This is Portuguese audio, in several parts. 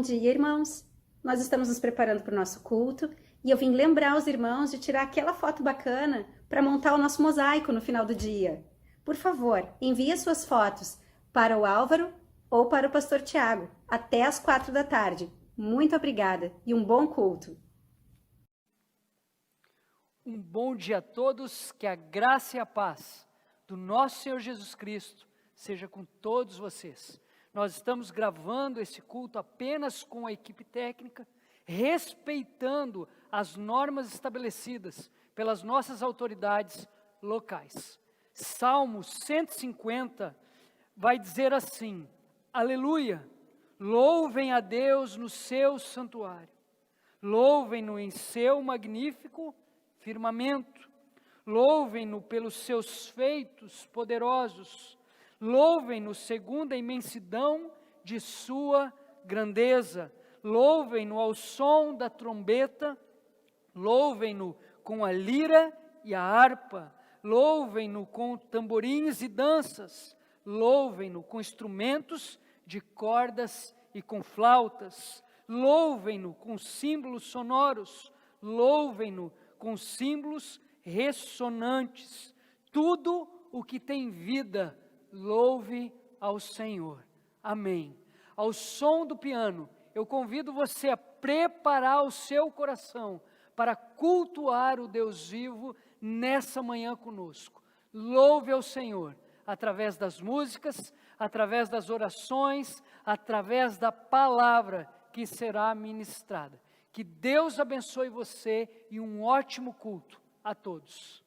dia, irmãos. Nós estamos nos preparando para o nosso culto e eu vim lembrar os irmãos de tirar aquela foto bacana para montar o nosso mosaico no final do dia. Por favor, envie as suas fotos para o Álvaro ou para o pastor Tiago até às 4 da tarde. Muito obrigada e um bom culto. Um bom dia a todos, que a graça e a paz do nosso Senhor Jesus Cristo seja com todos vocês. Nós estamos gravando esse culto apenas com a equipe técnica, respeitando as normas estabelecidas pelas nossas autoridades locais. Salmo 150 vai dizer assim: Aleluia, louvem a Deus no seu santuário, louvem-no em seu magnífico firmamento, louvem-no pelos seus feitos poderosos, louvem-no segundo a imensidão de sua grandeza, louvem-no ao som da trombeta, louvem-no com a lira e a harpa, louvem-no com tamborins e danças, louvem-no com instrumentos de cordas e com flautas, louvem-no com símbolos sonoros, louvem-no com símbolos ressonantes. Tudo o que tem vida, louve ao Senhor. Amém. Ao som do piano, eu convido você a preparar o seu coração para cultuar o Deus vivo nessa manhã conosco. Louve ao Senhor através das músicas, através das orações, através da palavra que será ministrada. Que Deus abençoe você e um ótimo culto a todos.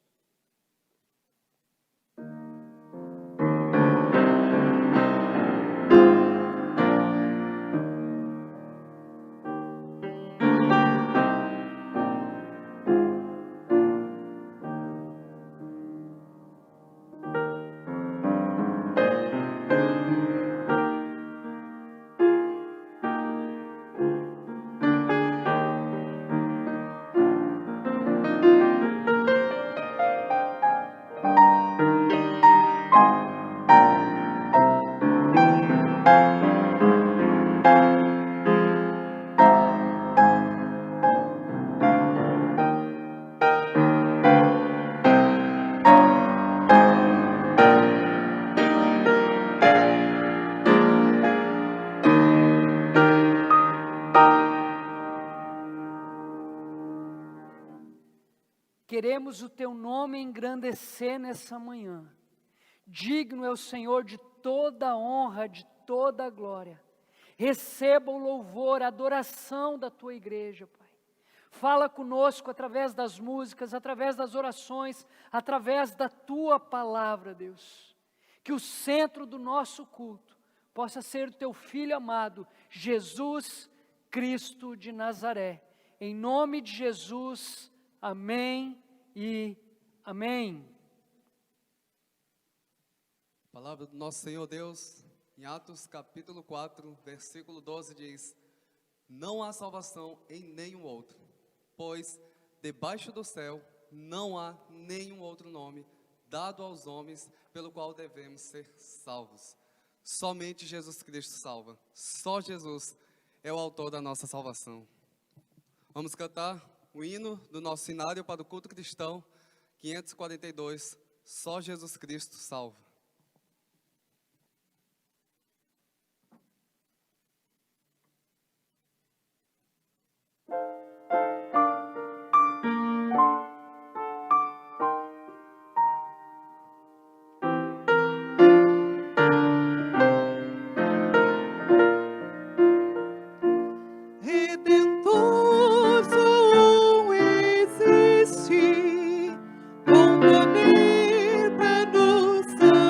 Queremos o teu nome engrandecer nessa manhã. Digno é o Senhor de toda a honra, de toda a glória. Receba o louvor, a adoração da tua igreja, Pai. Fala conosco através das músicas, através das orações, através da tua palavra, Deus. Que o centro do nosso culto possa ser o teu Filho amado, Jesus Cristo de Nazaré. Em nome de Jesus, amém e amém. A palavra do nosso Senhor Deus, em Atos capítulo 4, versículo 12 diz: Não há salvação em nenhum outro, pois debaixo do céu não há nenhum outro nome dado aos homens pelo qual devemos ser salvos. Somente Jesus Cristo salva, só Jesus é o autor da nossa salvação. Vamos cantar o hino do nosso cenário para o culto cristão, 542, só Jesus Cristo salva. Existe com poder para nos salvar.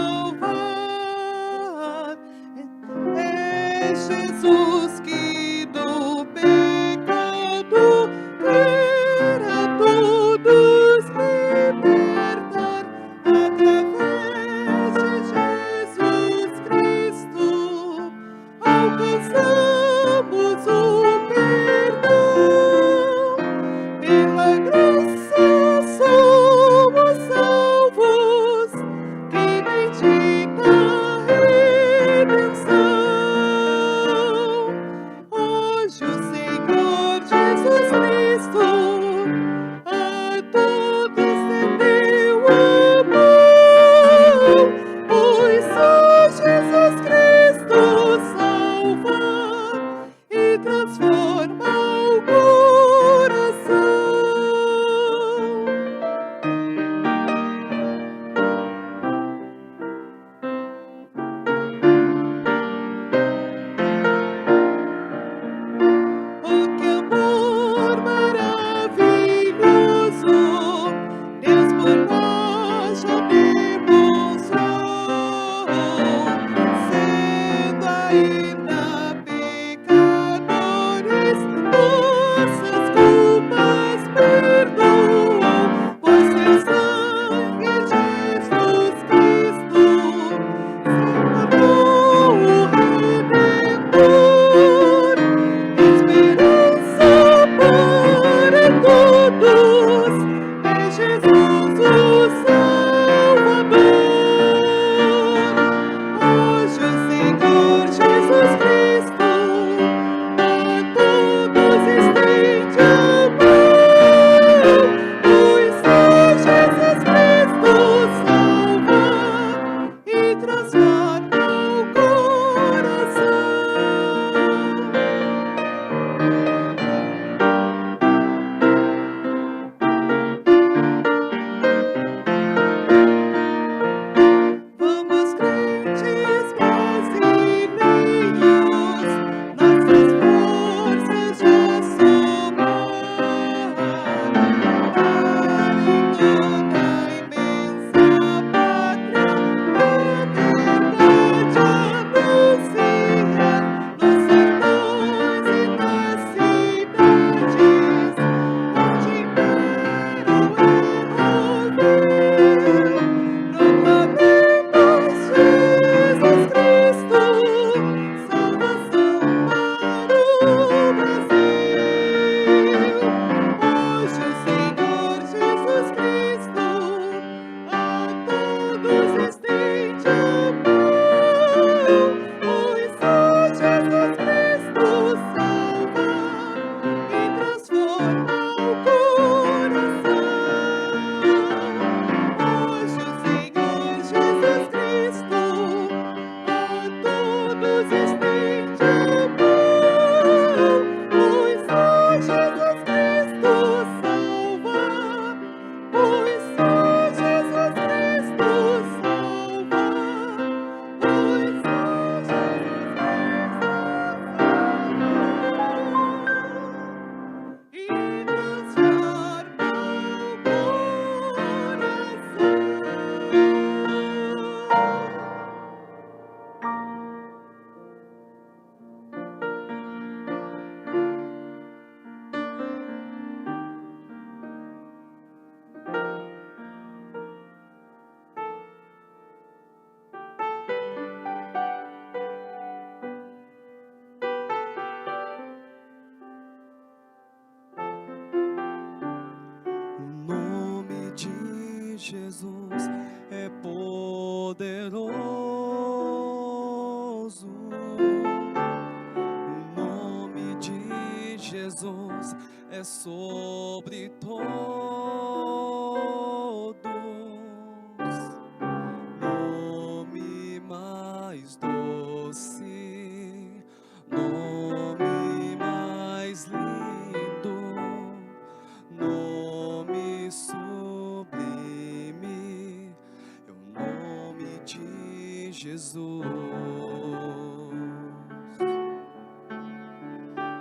Jesus é poderoso. O nome de Jesus é sobre todos. Nome mais doce, nome mais lindo, nome sublime, é o nome de Jesus.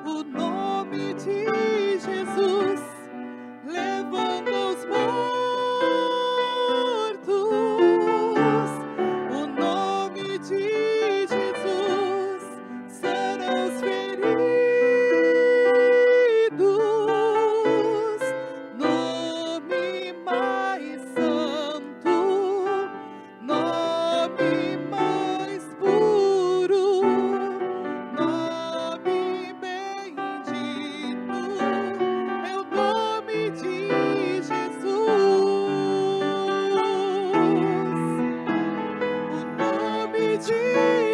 O nome de Jesus levanta os mortos. O nome de Jesus sana os feridos. Nome mais santo, nome mais puro, nome bendito, é o nome de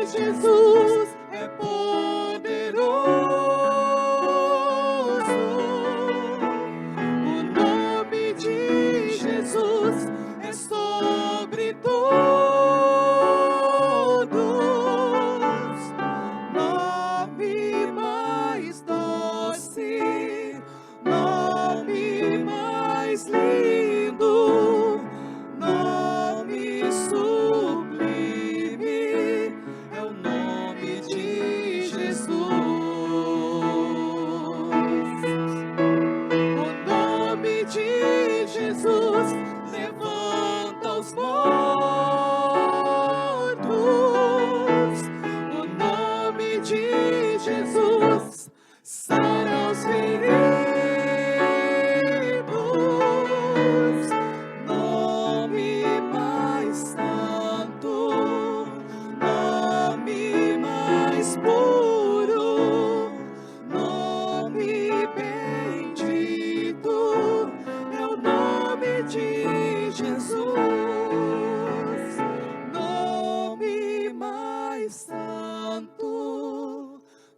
Jesus é poderoso. O nome de Jesus é sobre todos. Nome mais doce, nome mais lindo, nome sublime, é o nome de Jesus. O nome de Jesus levanta os mortos. O nome de Jesus sara os feridos. Nome mais santo, nome mais puro, nome bendito, é o nome de Jesus. Nome mais santo,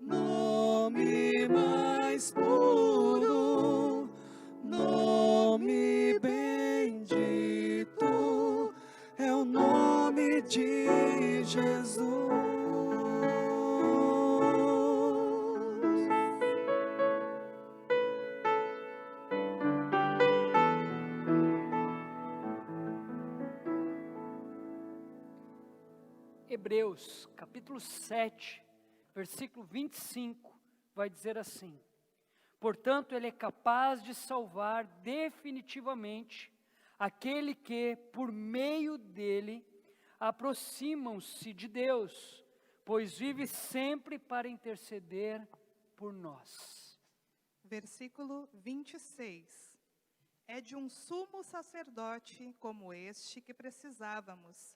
nome mais puro, nome bendito, é o nome de Jesus. Hebreus, capítulo 7, versículo 25, vai dizer assim: portanto, ele é capaz de salvar definitivamente aquele que, por meio dele, aproximam-se de Deus, pois vive sempre para interceder por nós. Versículo 26. É de um sumo sacerdote como este que precisávamos,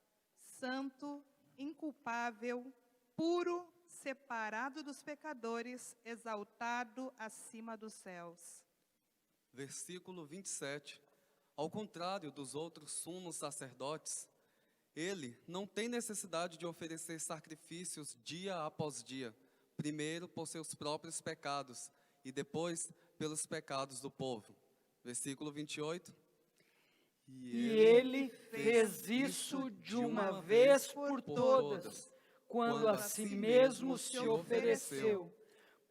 santo, inculpável, puro, separado dos pecadores, exaltado acima dos céus. Versículo 27. Ao contrário dos outros sumos sacerdotes, ele não tem necessidade de oferecer sacrifícios dia após dia, primeiro por seus próprios pecados e depois pelos pecados do povo. Versículo 28. E ele fez isso de uma vez por todas, quando a si mesmo se ofereceu,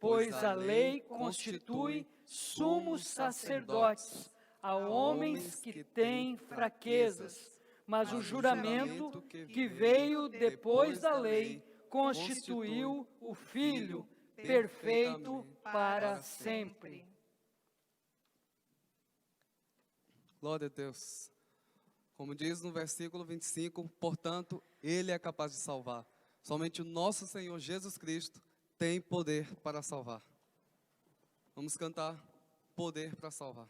pois a lei constitui sumos sacerdotes a homens que têm fraquezas, mas o juramento que veio depois da lei constituiu o Filho perfeito para sempre. Glória a Deus. Como diz no versículo 25, portanto, ele é capaz de salvar. Somente o nosso Senhor Jesus Cristo tem poder para salvar. Vamos cantar Poder para Salvar.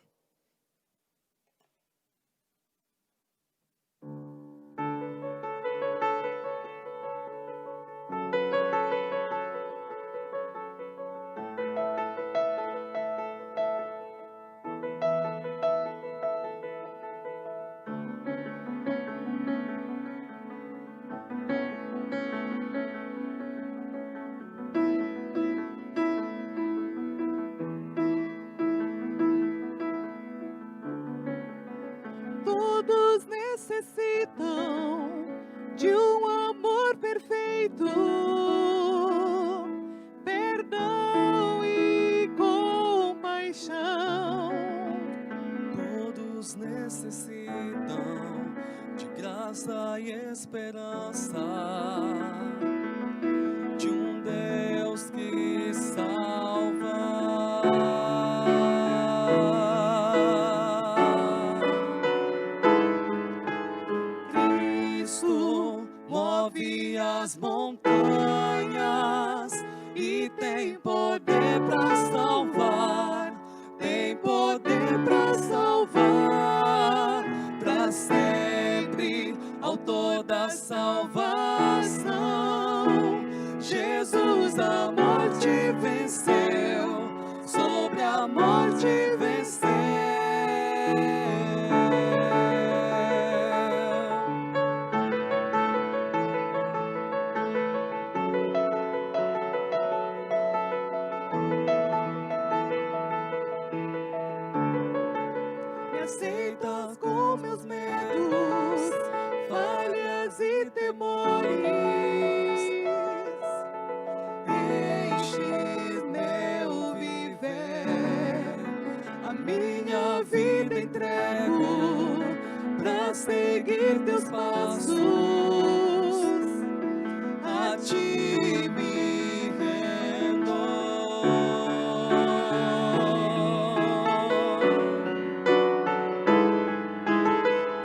Todos necessitam de um amor perfeito, perdão e compaixão. Todos necessitam de graça e esperança, de um Deus que salva. Cristo move as montanhas e tem poder para salvar, tem poder para salvar, para sempre, autor da salvação. Jesus a morte venceu, sobre a morte venceu. Me aceitas com meus medos, falhas e temores. Enche meu viver, a minha vida entrego pra seguir teus passos. A ti me rendo.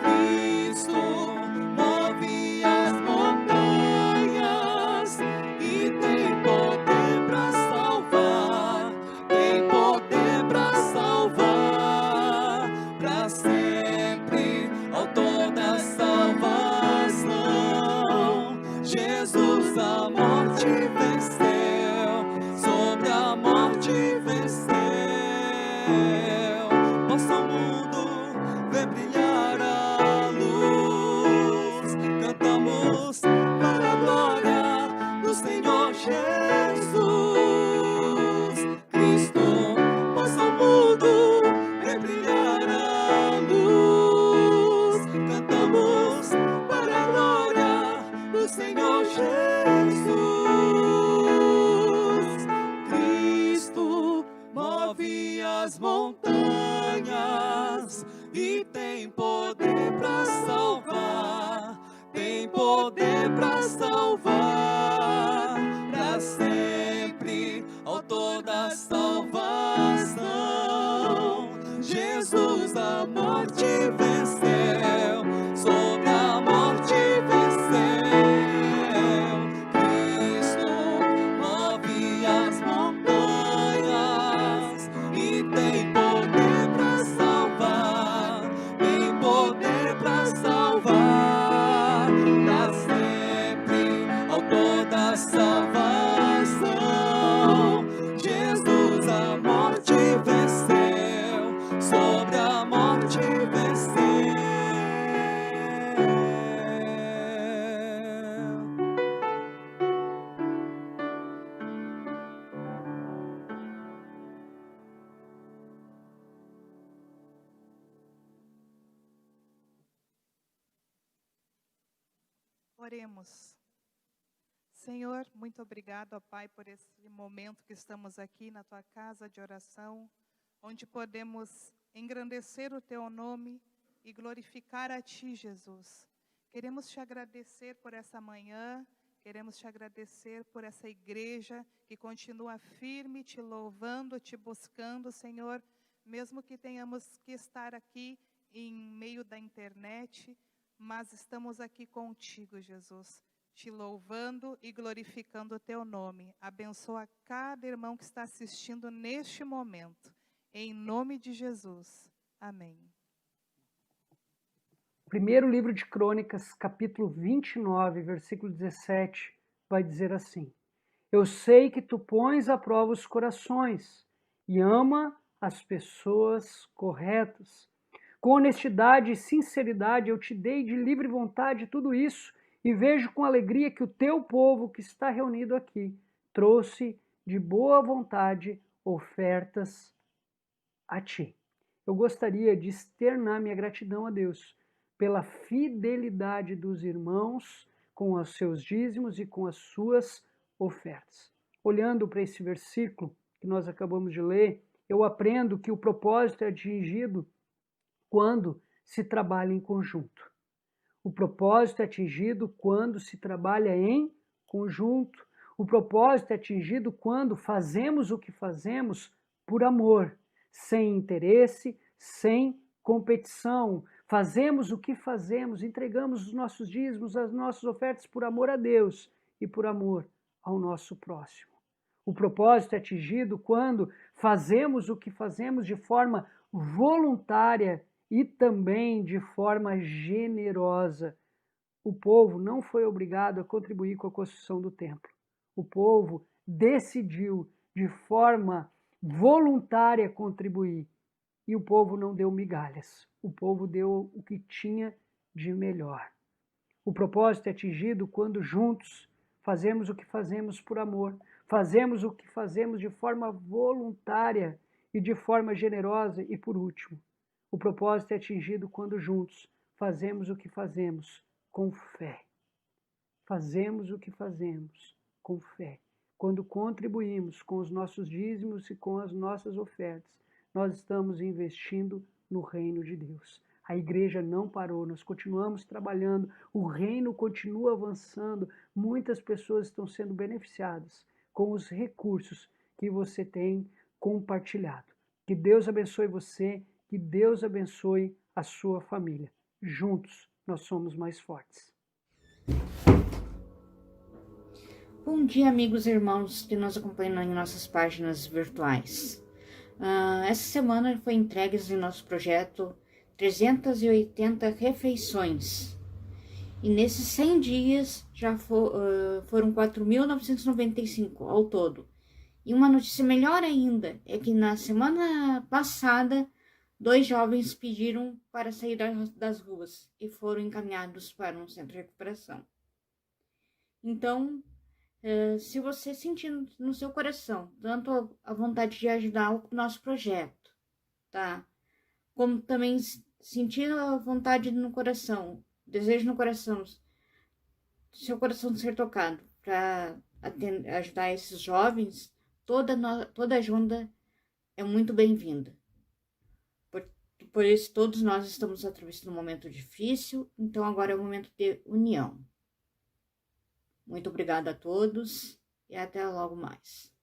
Cristo move as montanhas e tem poder para salvar, tem poder para salvar, para sempre, autor da salvação. Jesus a morte venceu, sobre a morte venceu. Possa o mundo ver brilhar a luz, cantamos para a glória do Senhor Jesus. Cristo, possa o mundo ver brilhar a luz, cantamos para a glória do Senhor Jesus. Cristo move as montanhas e tem poder para salvar, tem poder para salvar, para sempre, autor da salvação. Jesus a morte venceu, sobre a morte venceu. Cristo move as montanhas e tem poder para salvar, tem poder para salvar, para sempre, autor da salvação. Jesus a morte venceu, sobre a morte venceu. Oremos. Senhor, muito obrigado, ó Pai, por esse momento que estamos aqui na Tua casa de oração, onde podemos engrandecer o Teu nome e glorificar a Ti, Jesus. Queremos Te agradecer por essa manhã, queremos Te agradecer por essa igreja que continua firme, Te louvando, Te buscando, Senhor, mesmo que tenhamos que estar aqui em meio da internet, mas estamos aqui contigo, Jesus, te louvando e glorificando o teu nome. Abençoa cada irmão que está assistindo neste momento. Em nome de Jesus. Amém. Primeiro livro de Crônicas, capítulo 29, versículo 17, vai dizer assim: Eu sei que tu pões à prova os corações e ama as pessoas corretas. Com honestidade e sinceridade eu te dei de livre vontade tudo isso e vejo com alegria que o teu povo que está reunido aqui trouxe de boa vontade ofertas a ti. eu gostaria de externar minha gratidão a Deus pela fidelidade dos irmãos com os seus dízimos e com as suas ofertas. Olhando para esse versículo que nós acabamos de ler, eu aprendo que o propósito é atingido quando se trabalha em conjunto. O propósito é atingido quando se trabalha em conjunto. O propósito é atingido quando fazemos o que fazemos por amor, sem interesse, sem competição. Fazemos o que fazemos, entregamos os nossos dízimos, as nossas ofertas por amor a Deus e por amor ao nosso próximo. O propósito é atingido quando fazemos o que fazemos de forma voluntária e também de forma generosa. O povo não foi obrigado a contribuir com a construção do templo. O povo decidiu de forma voluntária contribuir. E o povo não deu migalhas. O povo deu o que tinha de melhor. O propósito é atingido quando juntos fazemos o que fazemos por amor, fazemos o que fazemos de forma voluntária e de forma generosa. E por último, o propósito é atingido quando juntos fazemos o que fazemos com fé. Fazemos o que fazemos com fé. Quando contribuímos com os nossos dízimos e com as nossas ofertas, nós estamos investindo no reino de Deus. A igreja não parou, nós continuamos trabalhando, o reino continua avançando, muitas pessoas estão sendo beneficiadas com os recursos que você tem compartilhado. Que Deus abençoe você, que Deus abençoe a sua família. Juntos nós somos mais fortes. Bom dia, amigos e irmãos que nos acompanham em nossas páginas virtuais. Essa semana foi entregues em nosso projeto 380 refeições. E nesses 100 dias já foram 4.995 ao todo. E uma notícia melhor ainda é que na semana passada, 2 jovens pediram para sair das ruas e foram encaminhados para um centro de recuperação. Então, se você sentir no seu coração tanto a vontade de ajudar o nosso projeto, tá? Como também sentir a vontade no coração, desejo no coração, seu coração ser tocado para ajudar esses jovens, toda ajuda é muito bem-vinda. Por isso, todos nós estamos atravessando um momento difícil, então agora é o momento de união. Muito obrigada a todos e até logo mais.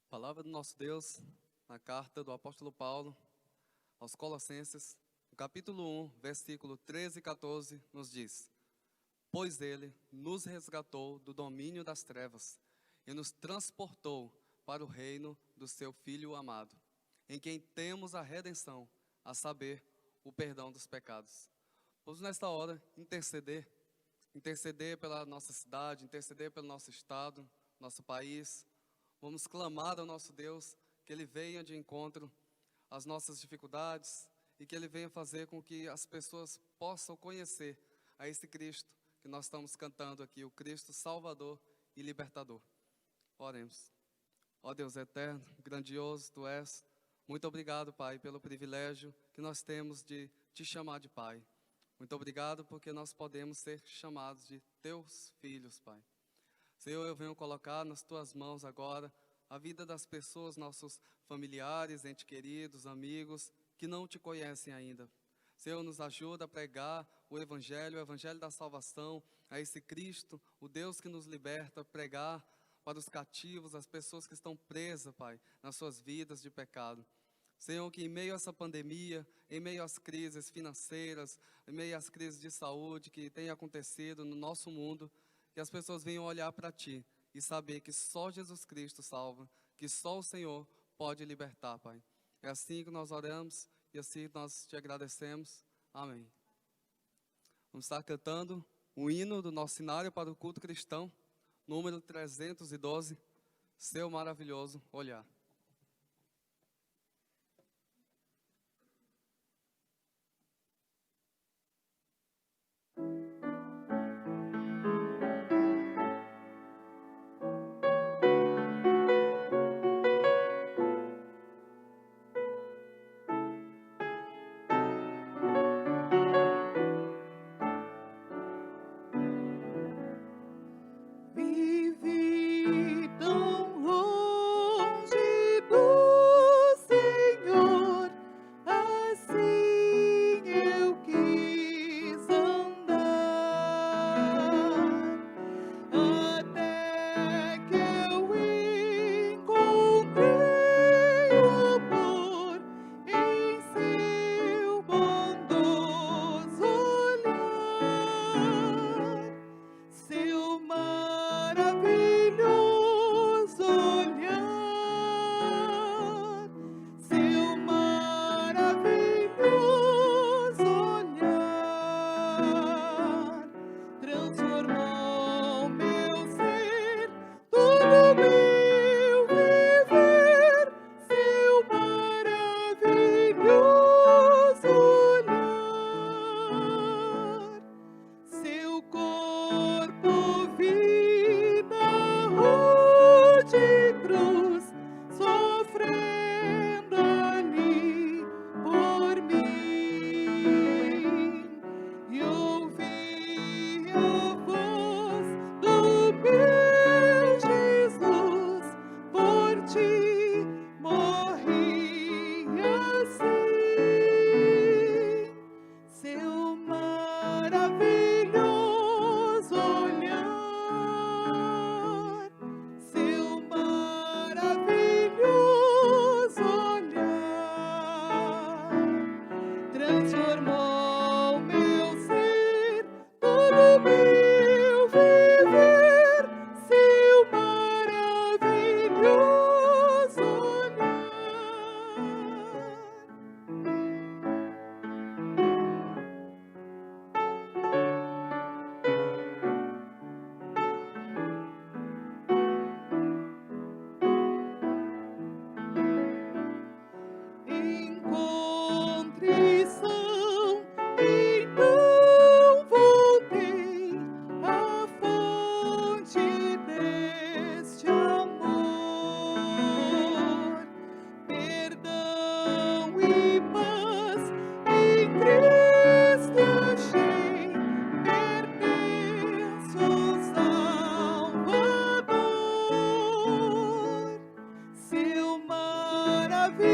Palavra do nosso Deus, na carta do apóstolo Paulo aos Colossenses, no capítulo 1, versículo 13 e 14, nos diz: Pois ele nos resgatou do domínio das trevas e nos transportou para o reino do seu Filho amado, em quem temos a redenção, a saber, o perdão dos pecados. Vamos nesta hora interceder pela nossa cidade, interceder pelo nosso estado, nosso país. Vamos clamar ao nosso Deus que Ele venha de encontro às nossas dificuldades e que Ele venha fazer com que as pessoas possam conhecer a esse Cristo que nós estamos cantando aqui, o Cristo Salvador e Libertador. Oremos. Ó Deus eterno, grandioso Tu és, muito obrigado, Pai, pelo privilégio que nós temos de Te chamar de Pai. Muito obrigado porque nós podemos ser chamados de Teus filhos, Pai. Senhor, eu venho colocar nas Tuas mãos agora a vida das pessoas, nossos familiares, entes queridos, amigos, que não Te conhecem ainda. Senhor, nos ajuda a pregar o Evangelho da salvação, a esse Cristo, o Deus que nos liberta, pregar para os cativos, as pessoas que estão presas, Pai, nas suas vidas de pecado. Senhor, que em meio a essa pandemia, em meio às crises financeiras, em meio às crises de saúde que têm acontecido no nosso mundo, que as pessoas venham olhar para Ti e saber que só Jesus Cristo salva, que só o Senhor pode libertar, Pai. É assim que nós oramos e assim nós Te agradecemos. Amém. Vamos estar cantando o hino do nosso cenário para o culto cristão, número 312, Seu Maravilhoso Olhar. Vivi tão longe do Senhor, assim eu quis andar, até que eu encontrei o amor em seu bondoso olhar. Seu maravilhoso olhar, seu maravilhoso olhar, transformou meu ser, todo meu viver, seu maravilhoso olhar. Seu corpo, vida, de cruz, sofrendo ali por mim, e ouvi a voz do meu Jesus, por ti morri assim. Seu maravilhoso olhar, seu maravilhoso olhar, transformou meu ser, todo meu viver, seu maravilhoso olhar. Contrição, então voltei à fonte deste amor, perdão e paz em Cristo achei, pertenço ao Salvador. Seu maravilhoso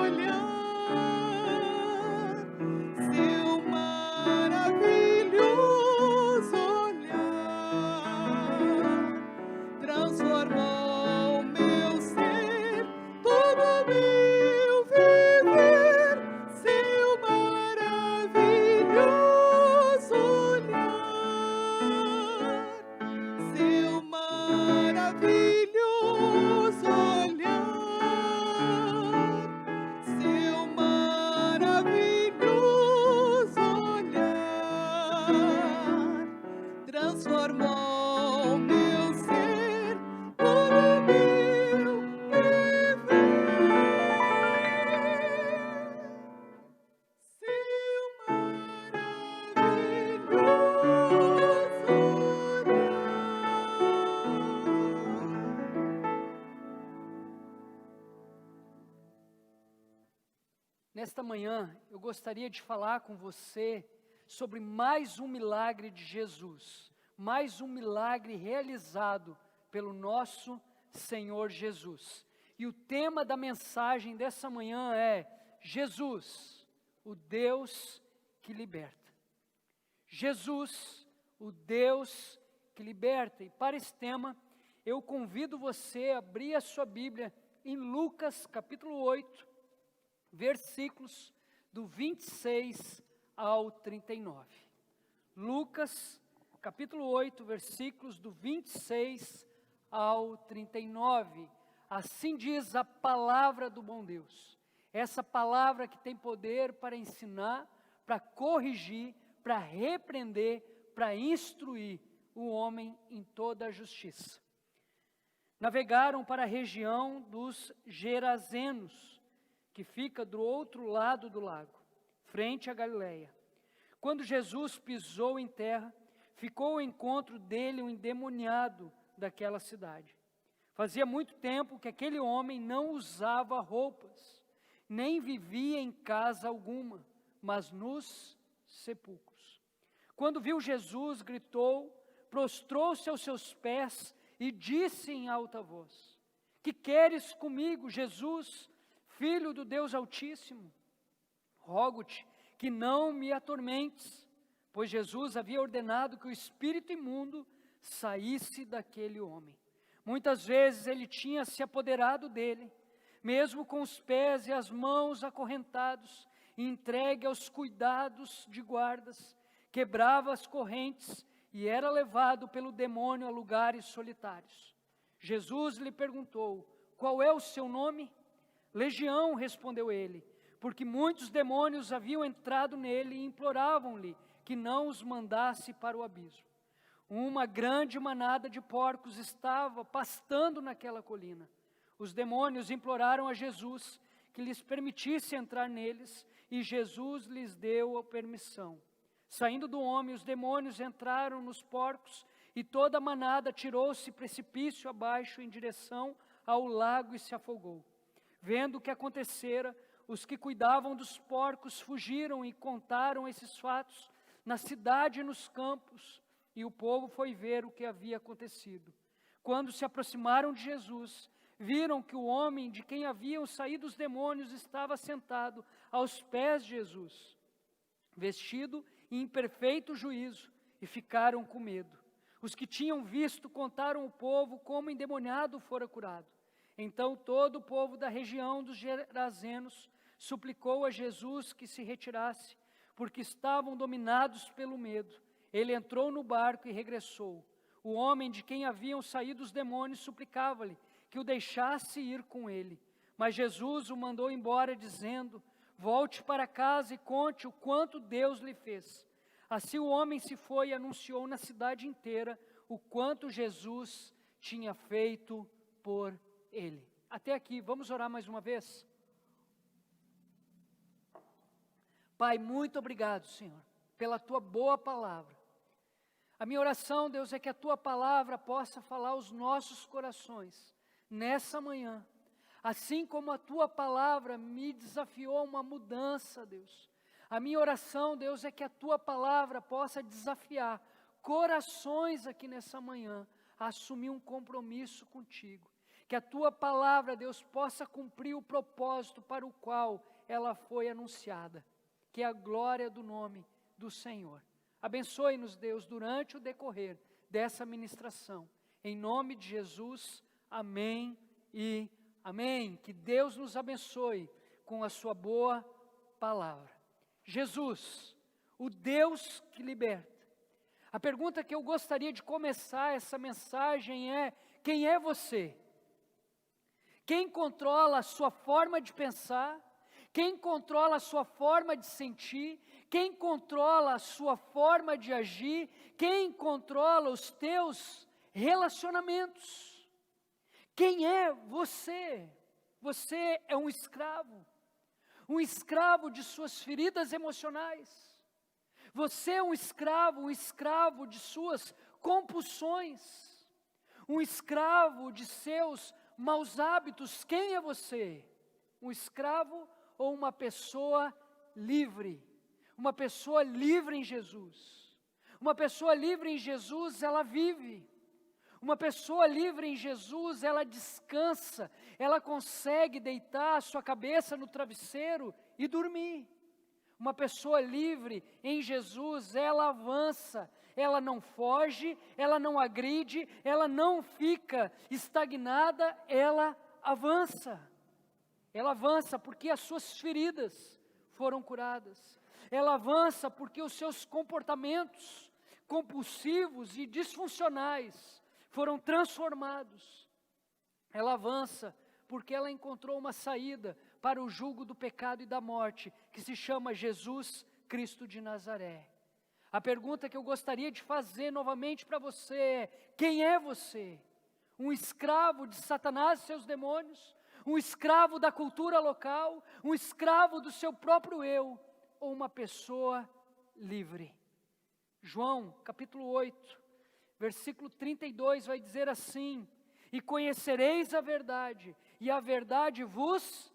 olhar, seu maravilhoso olhar, transformou meu ser, todo meu viver, seu maravilhoso olhar, seu maravilhoso olhar, seu maravilhoso olhar, transformou meu ser, todo meu viver, seu maravilhoso Nesta manhã, eu gostaria de falar com você sobre mais um milagre de Jesus, mais um milagre realizado pelo nosso Senhor Jesus. E o tema da mensagem dessa manhã é Jesus, o Deus que liberta. Jesus, o Deus que liberta. E para esse tema, eu convido você a abrir a sua Bíblia em Lucas capítulo 8, versículos do 26 ao 39. Lucas capítulo 8, versículos do 26 ao 39. Assim diz a palavra do bom Deus. Essa palavra que tem poder para ensinar, para corrigir, para repreender, para instruir o homem em toda a justiça. Navegaram para a região dos Gerazenos, que fica do outro lado do lago, frente à Galileia. Quando Jesus pisou em terra, ficou ao encontro dele um endemoniado daquela cidade. Fazia muito tempo que aquele homem não usava roupas, nem vivia em casa alguma, mas nos sepulcros. Quando viu Jesus, gritou, prostrou-se aos seus pés e disse em alta voz: que queres comigo, Jesus, Filho do Deus Altíssimo? Rogo-te que não me atormentes, pois Jesus havia ordenado que o espírito imundo saísse daquele homem. Muitas vezes ele tinha se apoderado dele, mesmo com os pés e as mãos acorrentados, e entregue aos cuidados de guardas, quebrava as correntes e era levado pelo demônio a lugares solitários. Jesus lhe perguntou: qual é o seu nome? Legião, respondeu ele, porque muitos demônios haviam entrado nele e imploravam-lhe que não os mandasse para o abismo. Uma grande manada de porcos estava pastando naquela colina. Os demônios imploraram a Jesus que lhes permitisse entrar neles, e Jesus lhes deu a permissão. Saindo do homem, os demônios entraram nos porcos, e toda a manada tirou-se precipício abaixo em direção ao lago e se afogou. Vendo o que acontecera, os que cuidavam dos porcos fugiram e contaram esses fatos na cidade e nos campos, e o povo foi ver o que havia acontecido. Quando se aproximaram de Jesus, viram que o homem de quem haviam saído os demônios estava sentado aos pés de Jesus, vestido em perfeito juízo, e ficaram com medo. Os que tinham visto contaram ao povo como o endemoniado fora curado. Então todo o povo da região dos Gerazenos suplicou a Jesus que se retirasse, porque estavam dominados pelo medo. Ele entrou no barco e regressou. O homem de quem haviam saído os demônios suplicava-lhe que o deixasse ir com ele. Mas Jesus o mandou embora, dizendo: volte para casa e conte o quanto Deus lhe fez. Assim o homem se foi e anunciou na cidade inteira o quanto Jesus tinha feito por ele. Até aqui, vamos orar mais uma vez? Pai, muito obrigado, Senhor, pela Tua boa palavra. A minha oração, Deus, é que a Tua palavra possa falar aos nossos corações nessa manhã, assim como a Tua palavra me desafiou a uma mudança, Deus. A minha oração, Deus, é que a Tua palavra possa desafiar corações aqui nessa manhã a assumir um compromisso contigo. Que a Tua palavra, Deus, possa cumprir o propósito para o qual ela foi anunciada, que é a glória do nome do Senhor. Abençoe-nos, Deus, durante o decorrer dessa ministração. Em nome de Jesus, amém e amém. Que Deus nos abençoe com a sua boa palavra. Jesus, o Deus que liberta. A pergunta que eu gostaria de começar essa mensagem é: quem é você? Quem controla a sua forma de pensar? Quem controla a sua forma de sentir? Quem controla a sua forma de agir? Quem controla os teus relacionamentos? Quem é você? Você é um escravo de suas feridas emocionais. Você é um escravo de suas compulsões, um escravo de seus maus hábitos. Quem é você? Um escravo ou uma pessoa livre? Uma pessoa livre em Jesus. Uma pessoa livre em Jesus, ela vive. Uma pessoa livre em Jesus, ela descansa, ela consegue deitar a sua cabeça no travesseiro e dormir. Uma pessoa livre em Jesus, ela avança, ela não foge, ela não agride, ela não fica estagnada, ela avança. Ela avança porque as suas feridas foram curadas. Ela avança porque os seus comportamentos compulsivos e disfuncionais foram transformados. Ela avança porque ela encontrou uma saída para o jugo do pecado e da morte, que se chama Jesus Cristo de Nazaré. A pergunta que eu gostaria de fazer novamente para você é: quem é você? Um escravo de Satanás e seus demônios? Um escravo da cultura local? Um escravo do seu próprio eu? Ou uma pessoa livre? João, capítulo 8, versículo 32 vai dizer assim: e conhecereis a verdade, e a verdade vos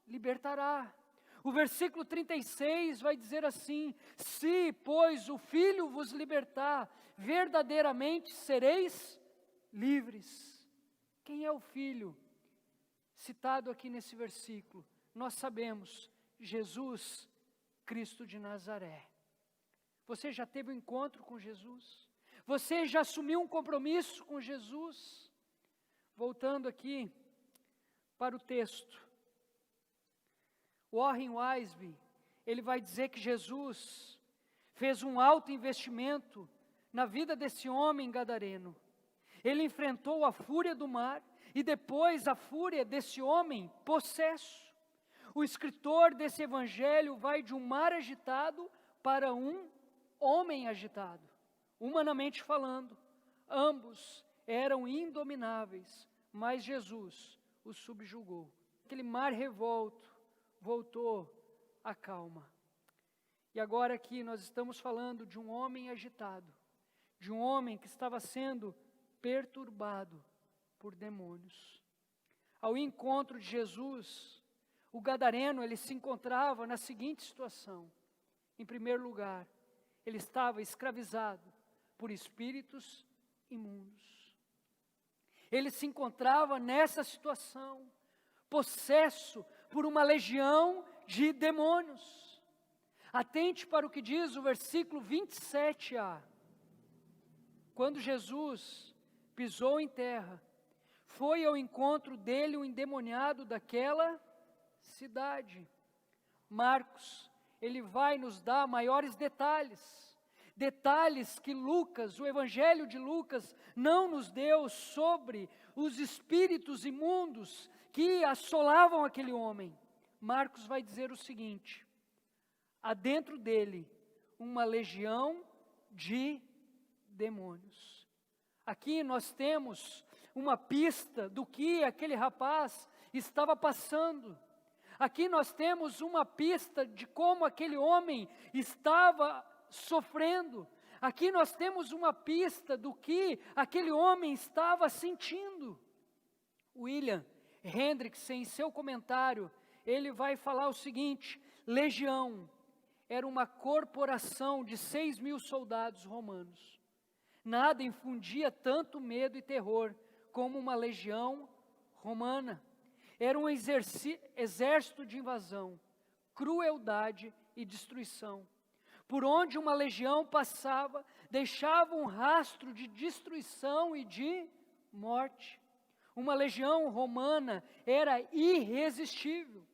libertará. O versículo 36 vai dizer assim: se, pois, o Filho vos libertar, verdadeiramente sereis livres. Quem é o Filho citado aqui nesse versículo? Nós sabemos, Jesus Cristo de Nazaré. Você já teve um encontro com Jesus? Você já assumiu um compromisso com Jesus? Voltando aqui para o texto, Warren Wiersbe, ele vai dizer que Jesus fez um alto investimento na vida desse homem gadareno. Ele enfrentou a fúria do mar e depois a fúria desse homem possesso. O escritor desse evangelho vai de um mar agitado para um homem agitado. Humanamente falando, ambos eram indomináveis, mas Jesus os subjugou. Aquele mar revolto voltou à calma. E agora aqui nós estamos falando de um homem agitado, de um homem que estava sendo perturbado por demônios. Ao encontro de Jesus, o gadareno, ele se encontrava na seguinte situação. Em primeiro lugar, ele estava escravizado por espíritos imundos. Ele se encontrava nessa situação, possesso por uma legião de demônios. Atente para o que diz o versículo 27a. Quando Jesus pisou em terra, foi ao encontro dele um endemoniado daquela cidade. Marcos, ele vai nos dar maiores detalhes que Lucas, o Evangelho de Lucas, não nos deu sobre os espíritos imundos que assolavam aquele homem. Marcos vai dizer o seguinte: há dentro dele uma legião de demônios. Aqui nós temos uma pista do que aquele rapaz estava passando. Aqui nós temos uma pista de como aquele homem estava sofrendo. Aqui nós temos uma pista do que aquele homem estava sentindo. William Hendricks, em seu comentário, ele vai falar o seguinte: legião era uma corporação de 6.000 soldados romanos. Nada infundia tanto medo e terror como uma legião romana. Era um exército de invasão, crueldade e destruição. Por onde uma legião passava, deixava um rastro de destruição e de morte. Uma legião romana era irresistível.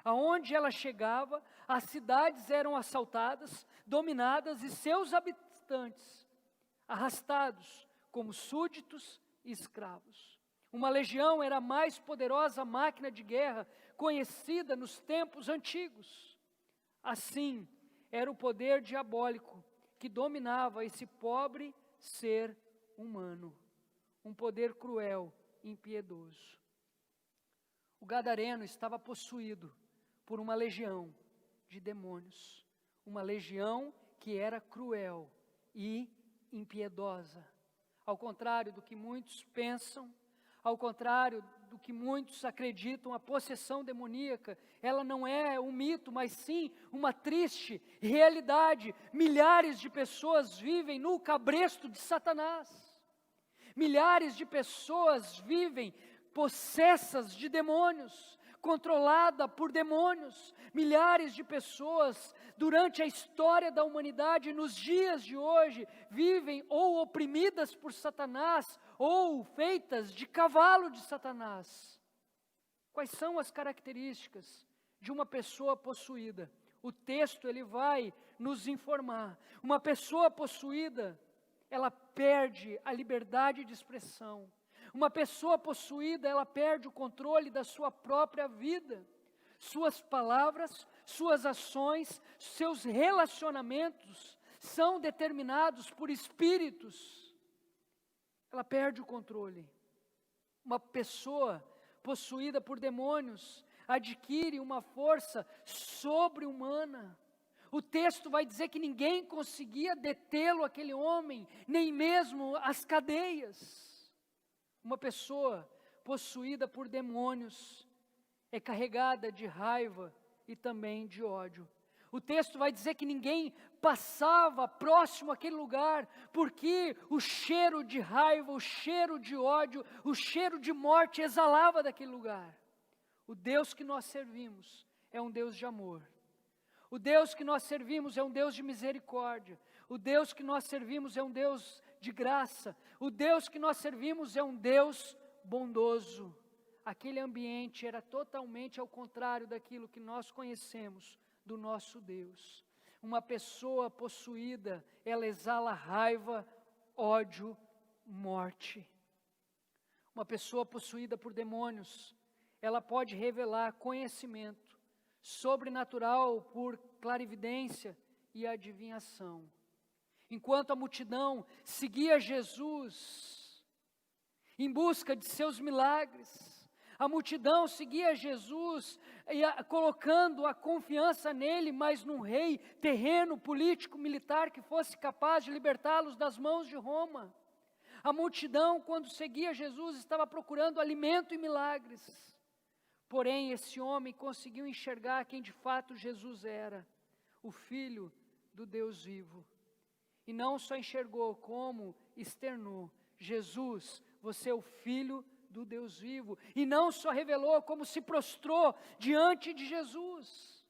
Aonde ela chegava, as cidades eram assaltadas, dominadas e seus habitantes arrastados como súditos e escravos. Uma legião era a mais poderosa máquina de guerra conhecida nos tempos antigos. Assim, era o poder diabólico que dominava esse pobre ser humano. Um poder cruel e impiedoso. O gadareno estava possuído por uma legião de demônios. Uma legião que era cruel e impiedosa. Ao contrário do que muitos pensam, ao contrário do que muitos acreditam, a possessão demoníaca, ela não é um mito, mas sim uma triste realidade. Milhares de pessoas vivem no cabresto de Satanás. Milhares de pessoas vivem possessas de demônios, controlada por demônios. Milhares de pessoas, durante a história da humanidade, nos dias de hoje, vivem ou oprimidas por Satanás, ou feitas de cavalo de Satanás. Quais são as características de uma pessoa possuída? O texto, ele vai nos informar. Uma pessoa possuída ela perde a liberdade de expressão. Uma pessoa possuída, ela perde o controle da sua própria vida. Suas palavras, suas ações, seus relacionamentos são determinados por espíritos. Ela perde o controle. Uma pessoa possuída por demônios adquire uma força sobre-humana. O texto vai dizer que ninguém conseguia detê-lo, aquele homem, nem mesmo as cadeias. Uma pessoa possuída por demônios é carregada de raiva e também de ódio. O texto vai dizer que ninguém passava próximo àquele lugar, porque o cheiro de raiva, o cheiro de ódio, o cheiro de morte exalava daquele lugar. O Deus que nós servimos é um Deus de amor. O Deus que nós servimos é um Deus de misericórdia. O Deus que nós servimos é um Deus de graça. O Deus que nós servimos é um Deus bondoso. Aquele ambiente era totalmente ao contrário daquilo que nós conhecemos do nosso Deus. Uma pessoa possuída, ela exala raiva, ódio, morte. Uma pessoa possuída por demônios, ela pode revelar conhecimento sobrenatural por clarividência e adivinhação. Enquanto a multidão seguia Jesus em busca de seus milagres, a multidão seguia Jesus colocando a confiança nele, mas num rei terreno, político, militar que fosse capaz de libertá-los das mãos de Roma. A multidão, quando seguia Jesus, estava procurando alimento e milagres. Porém, esse homem conseguiu enxergar quem de fato Jesus era, o Filho do Deus vivo. E não só enxergou, como externou: Jesus, você é o Filho do Deus vivo. E não só revelou, como se prostrou diante de Jesus.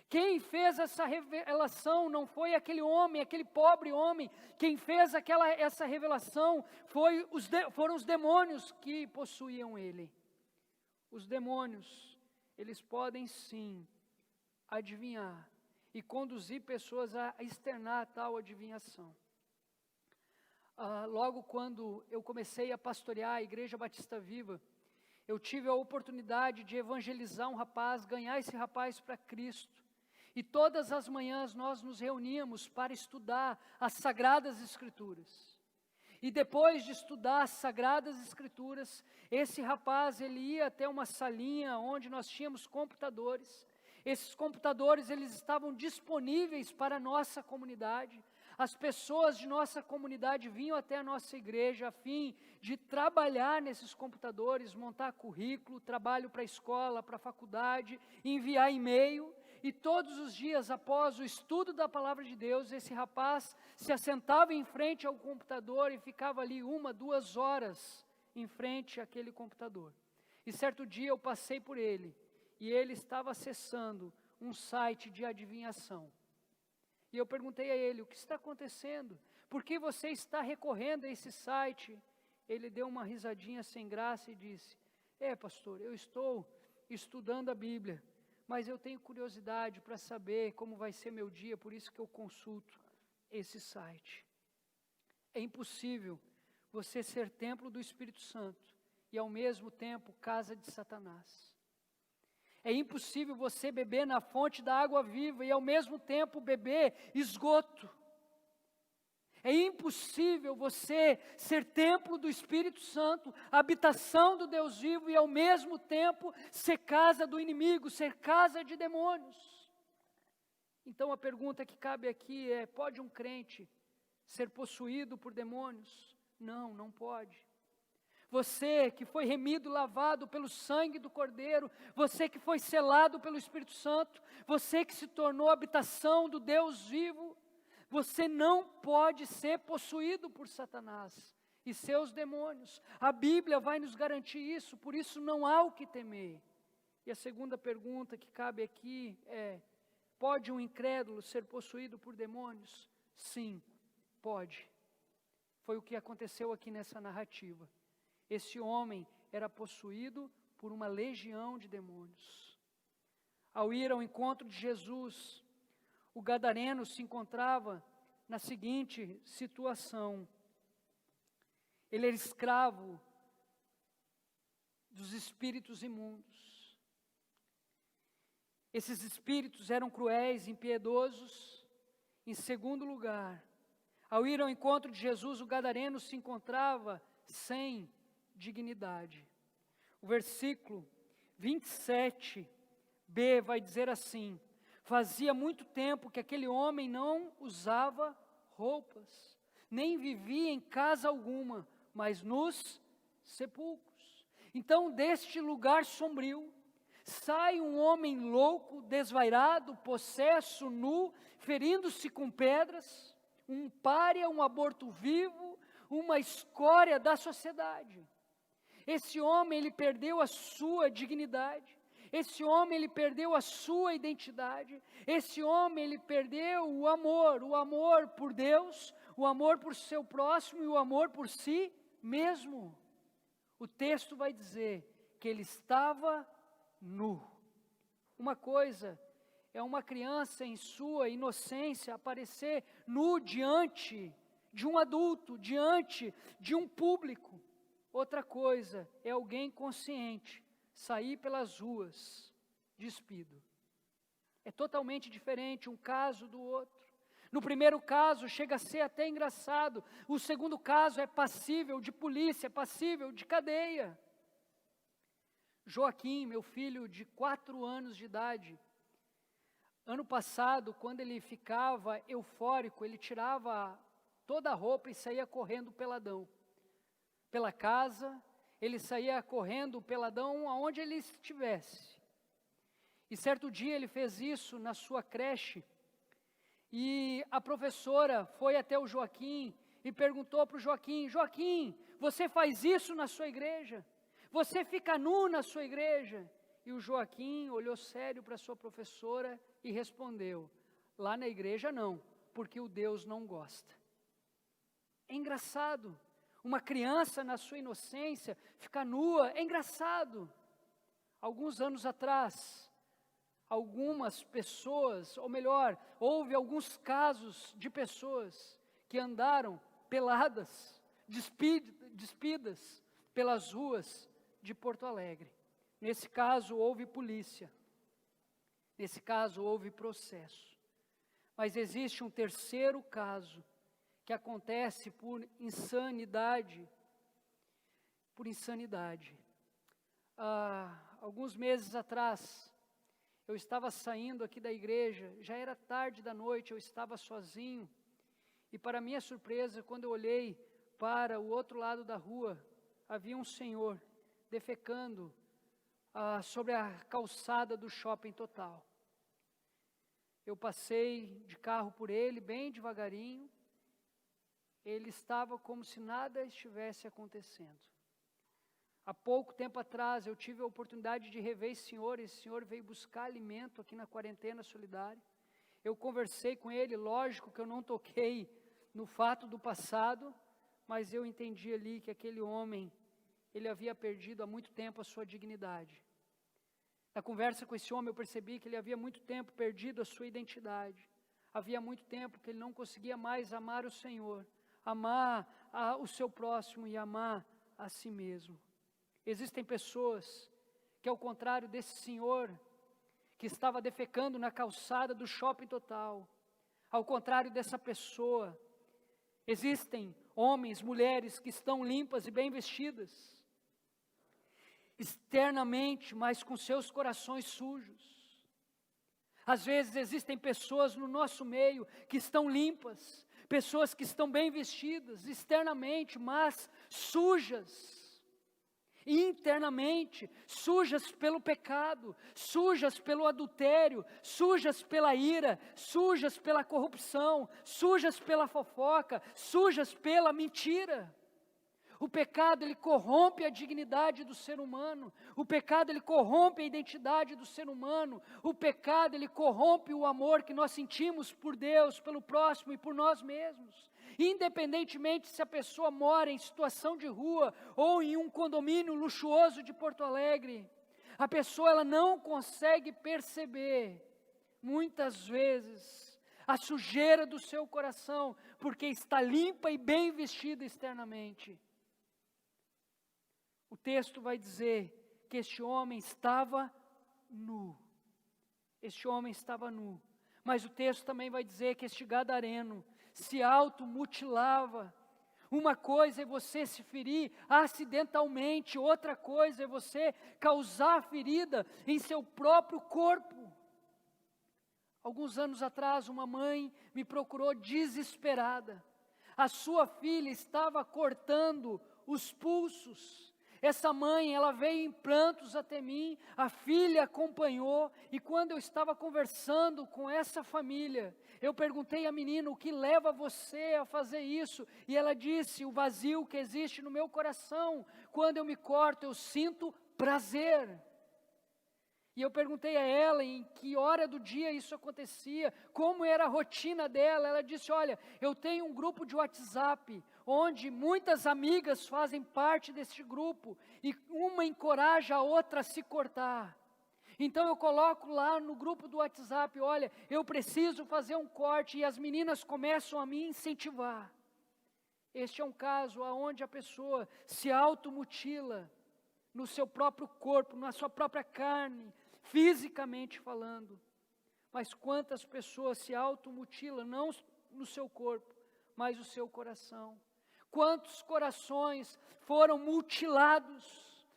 Quem fez essa revelação não foi aquele homem, aquele pobre homem. Quem fez essa revelação foram os demônios que possuíam ele. Os demônios, eles podem sim adivinhar e conduzir pessoas a externar tal adivinhação. Logo quando eu comecei a pastorear a Igreja Batista Viva, eu tive a oportunidade de evangelizar um rapaz, ganhar esse rapaz para Cristo. E todas as manhãs nós nos reuníamos para estudar as Sagradas Escrituras. E depois de estudar as Sagradas Escrituras, esse rapaz, ele ia até uma salinha onde nós tínhamos computadores. Esses computadores, eles estavam disponíveis para a nossa comunidade. As pessoas de nossa comunidade vinham até a nossa igreja a fim de trabalhar nesses computadores, montar currículo, trabalho para a escola, para a faculdade, enviar e-mail. E todos os dias, após o estudo da palavra de Deus, esse rapaz se assentava em frente ao computador e ficava ali 1, 2 horas em frente àquele computador. E certo dia eu passei por ele, e ele estava acessando um site de adivinhação. E eu perguntei a ele: o que está acontecendo? Por que você está recorrendo a esse site? Ele deu uma risadinha sem graça e disse: pastor, eu estou estudando a Bíblia, mas eu tenho curiosidade para saber como vai ser meu dia, por isso que eu consulto esse site. É impossível você ser templo do Espírito Santo e ao mesmo tempo casa de Satanás. É impossível você beber na fonte da água viva e ao mesmo tempo beber esgoto. É impossível você ser templo do Espírito Santo, habitação do Deus vivo e ao mesmo tempo ser casa do inimigo, ser casa de demônios. Então a pergunta que cabe aqui é: pode um crente ser possuído por demônios? Não, não pode. Você que foi remido, lavado pelo sangue do Cordeiro, você que foi selado pelo Espírito Santo, você que se tornou habitação do Deus vivo, você não pode ser possuído por Satanás e seus demônios. A Bíblia vai nos garantir isso, por isso não há o que temer. E a segunda pergunta que cabe aqui é: pode um incrédulo ser possuído por demônios? Sim, pode. Foi o que aconteceu aqui nessa narrativa. Esse homem era possuído por uma legião de demônios. Ao ir ao encontro de Jesus, o gadareno se encontrava na seguinte situação. Ele era escravo dos espíritos imundos. Esses espíritos eram cruéis, impiedosos. Em segundo lugar, ao ir ao encontro de Jesus, o gadareno se encontrava sem dignidade. O versículo 27b vai dizer assim: fazia muito tempo que aquele homem não usava roupas, nem vivia em casa alguma, mas nos sepulcros. Então, deste lugar sombrio, sai um homem louco, desvairado, possesso, nu, ferindo-se com pedras, um pária, um aborto vivo, uma escória da sociedade. Esse homem, ele perdeu a sua dignidade. Esse homem, ele perdeu a sua identidade. Esse homem, ele perdeu o amor por Deus, o amor por seu próximo e o amor por si mesmo. O texto vai dizer que ele estava nu. Uma coisa é uma criança em sua inocência aparecer nu diante de um adulto, diante de um público. Outra coisa é alguém consciente sair pelas ruas despido. É totalmente diferente um caso do outro. No primeiro caso chega a ser até engraçado. O segundo caso é passível de polícia, passível de cadeia. Joaquim, meu filho de 4 anos de idade, ano passado, quando ele ficava eufórico, ele tirava toda a roupa e saía correndo peladão. Pela casa, ele saía correndo peladão aonde ele estivesse. E certo dia ele fez isso na sua creche, e a professora foi até o Joaquim e perguntou para o Joaquim: Joaquim, você faz isso na sua igreja? Você fica nu na sua igreja? E o Joaquim olhou sério para a sua professora e respondeu: lá na igreja não, porque o Deus não gosta. É engraçado, uma criança na sua inocência ficar nua, é engraçado. Alguns anos atrás, algumas pessoas, ou melhor, houve alguns casos de pessoas que andaram peladas, despidas pelas ruas de Porto Alegre. Nesse caso houve polícia, nesse caso houve processo. Mas existe um terceiro caso que acontece por insanidade. Alguns meses atrás, eu estava saindo aqui da igreja, já era tarde da noite, eu estava sozinho, e para minha surpresa, quando eu olhei para o outro lado da rua, havia um senhor defecando sobre a calçada do Shopping Total. Eu passei de carro por ele, bem devagarinho. Ele estava como se nada estivesse acontecendo. Há pouco tempo atrás, eu tive a oportunidade de rever esse senhor veio buscar alimento aqui na quarentena solidária. Eu conversei com ele, lógico que eu não toquei no fato do passado, mas eu entendi ali que aquele homem, ele havia perdido há muito tempo a sua dignidade. Na conversa com esse homem, eu percebi que ele havia muito tempo perdido a sua identidade. Havia muito tempo que ele não conseguia mais amar o Senhor, amar o seu próximo e amar a si mesmo. Existem pessoas que, ao contrário desse senhor, que estava defecando na calçada do Shopping Total, ao contrário dessa pessoa, existem homens, mulheres que estão limpas e bem vestidas, externamente, mas com seus corações sujos. Às vezes existem pessoas no nosso meio que estão limpas, pessoas que estão bem vestidas externamente, mas sujas internamente, sujas pelo pecado, sujas pelo adultério, sujas pela ira, sujas pela corrupção, sujas pela fofoca, sujas pela mentira. O pecado, ele corrompe a dignidade do ser humano. O pecado, ele corrompe a identidade do ser humano. O pecado, ele corrompe o amor que nós sentimos por Deus, pelo próximo e por nós mesmos. Independentemente se a pessoa mora em situação de rua ou em um condomínio luxuoso de Porto Alegre, a pessoa, ela não consegue perceber, muitas vezes, a sujeira do seu coração, porque está limpa e bem vestida externamente. O texto vai dizer que este homem estava nu. Este homem estava nu. Mas o texto também vai dizer que este gadareno se automutilava. Uma coisa é você se ferir acidentalmente, outra coisa é você causar ferida em seu próprio corpo. Alguns anos atrás, uma mãe me procurou desesperada. A sua filha estava cortando os pulsos. Essa mãe, ela veio em prantos até mim, a filha acompanhou, e quando eu estava conversando com essa família, eu perguntei à menina, o que leva você a fazer isso? E ela disse, o vazio que existe no meu coração, quando eu me corto, eu sinto prazer. E eu perguntei a ela em que hora do dia isso acontecia, como era a rotina dela. Ela disse, olha, eu tenho um grupo de WhatsApp, onde muitas amigas fazem parte desse grupo, e uma encoraja a outra a se cortar. Então eu coloco lá no grupo do WhatsApp, olha, eu preciso fazer um corte, e as meninas começam a me incentivar. Este é um caso onde a pessoa se automutila no seu próprio corpo, na sua própria carne, fisicamente falando. Mas quantas pessoas se automutilam, não no seu corpo, mas no seu coração. Quantos corações foram mutilados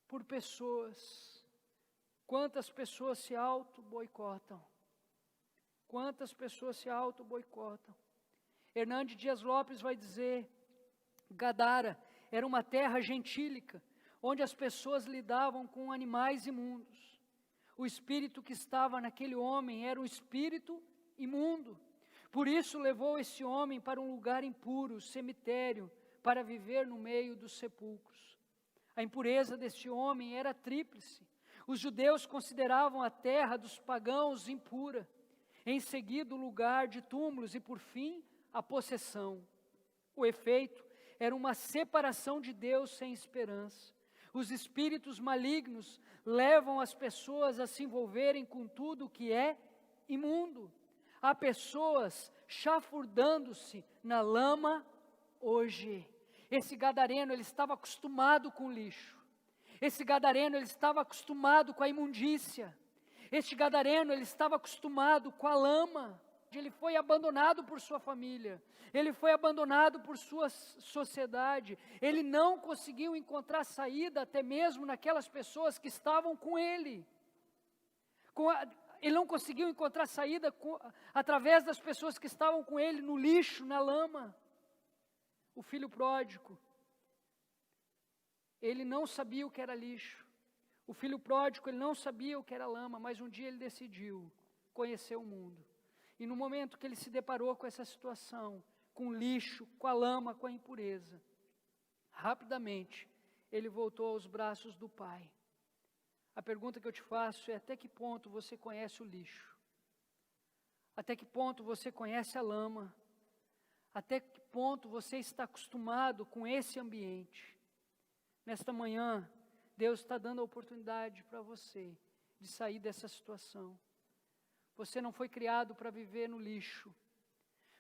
por pessoas. Quantas pessoas se auto-boicotam. Quantas pessoas se auto-boicotam. Hernandes Dias Lopes vai dizer, Gadara era uma terra gentílica, onde as pessoas lidavam com animais imundos. O espírito que estava naquele homem era um espírito imundo. Por isso levou esse homem para um lugar impuro, cemitério, para viver no meio dos sepulcros. A impureza desse homem era tríplice. Os judeus consideravam a terra dos pagãos impura. Em seguida, o lugar de túmulos e, por fim, a possessão. O efeito era uma separação de Deus sem esperança. Os espíritos malignos levam as pessoas a se envolverem com tudo que é imundo. Há pessoas chafurdando-se na lama hoje. Esse gadareno, ele estava acostumado com o lixo. Esse gadareno, ele estava acostumado com a imundícia. Este gadareno, ele estava acostumado com a lama. Ele foi abandonado por sua família, ele foi abandonado por sua sociedade, ele não conseguiu encontrar saída até mesmo naquelas pessoas que estavam com ele. Ele não conseguiu encontrar saída através das pessoas que estavam com ele no lixo, na lama. O filho pródigo, ele não sabia o que era lixo. O filho pródigo, ele não sabia o que era lama, mas um dia ele decidiu conhecer o mundo. E no momento que ele se deparou com essa situação, com o lixo, com a lama, com a impureza, rapidamente ele voltou aos braços do Pai. A pergunta que eu te faço é: até que ponto você conhece o lixo? Até que ponto você conhece a lama? Até que ponto você está acostumado com esse ambiente? Nesta manhã, Deus está dando a oportunidade para você de sair dessa situação. Você não foi criado para viver no lixo.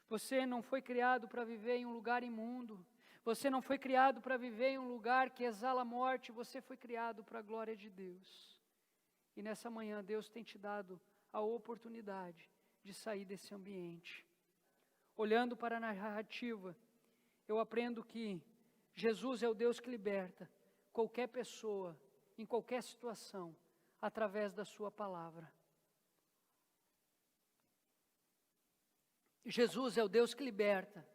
Você não foi criado para viver em um lugar imundo. Você não foi criado para viver em um lugar que exala a morte. Você foi criado para a glória de Deus. E nessa manhã Deus tem te dado a oportunidade de sair desse ambiente. Olhando para a narrativa, eu aprendo que Jesus é o Deus que liberta qualquer pessoa, em qualquer situação, através da sua palavra. Jesus é o Deus que liberta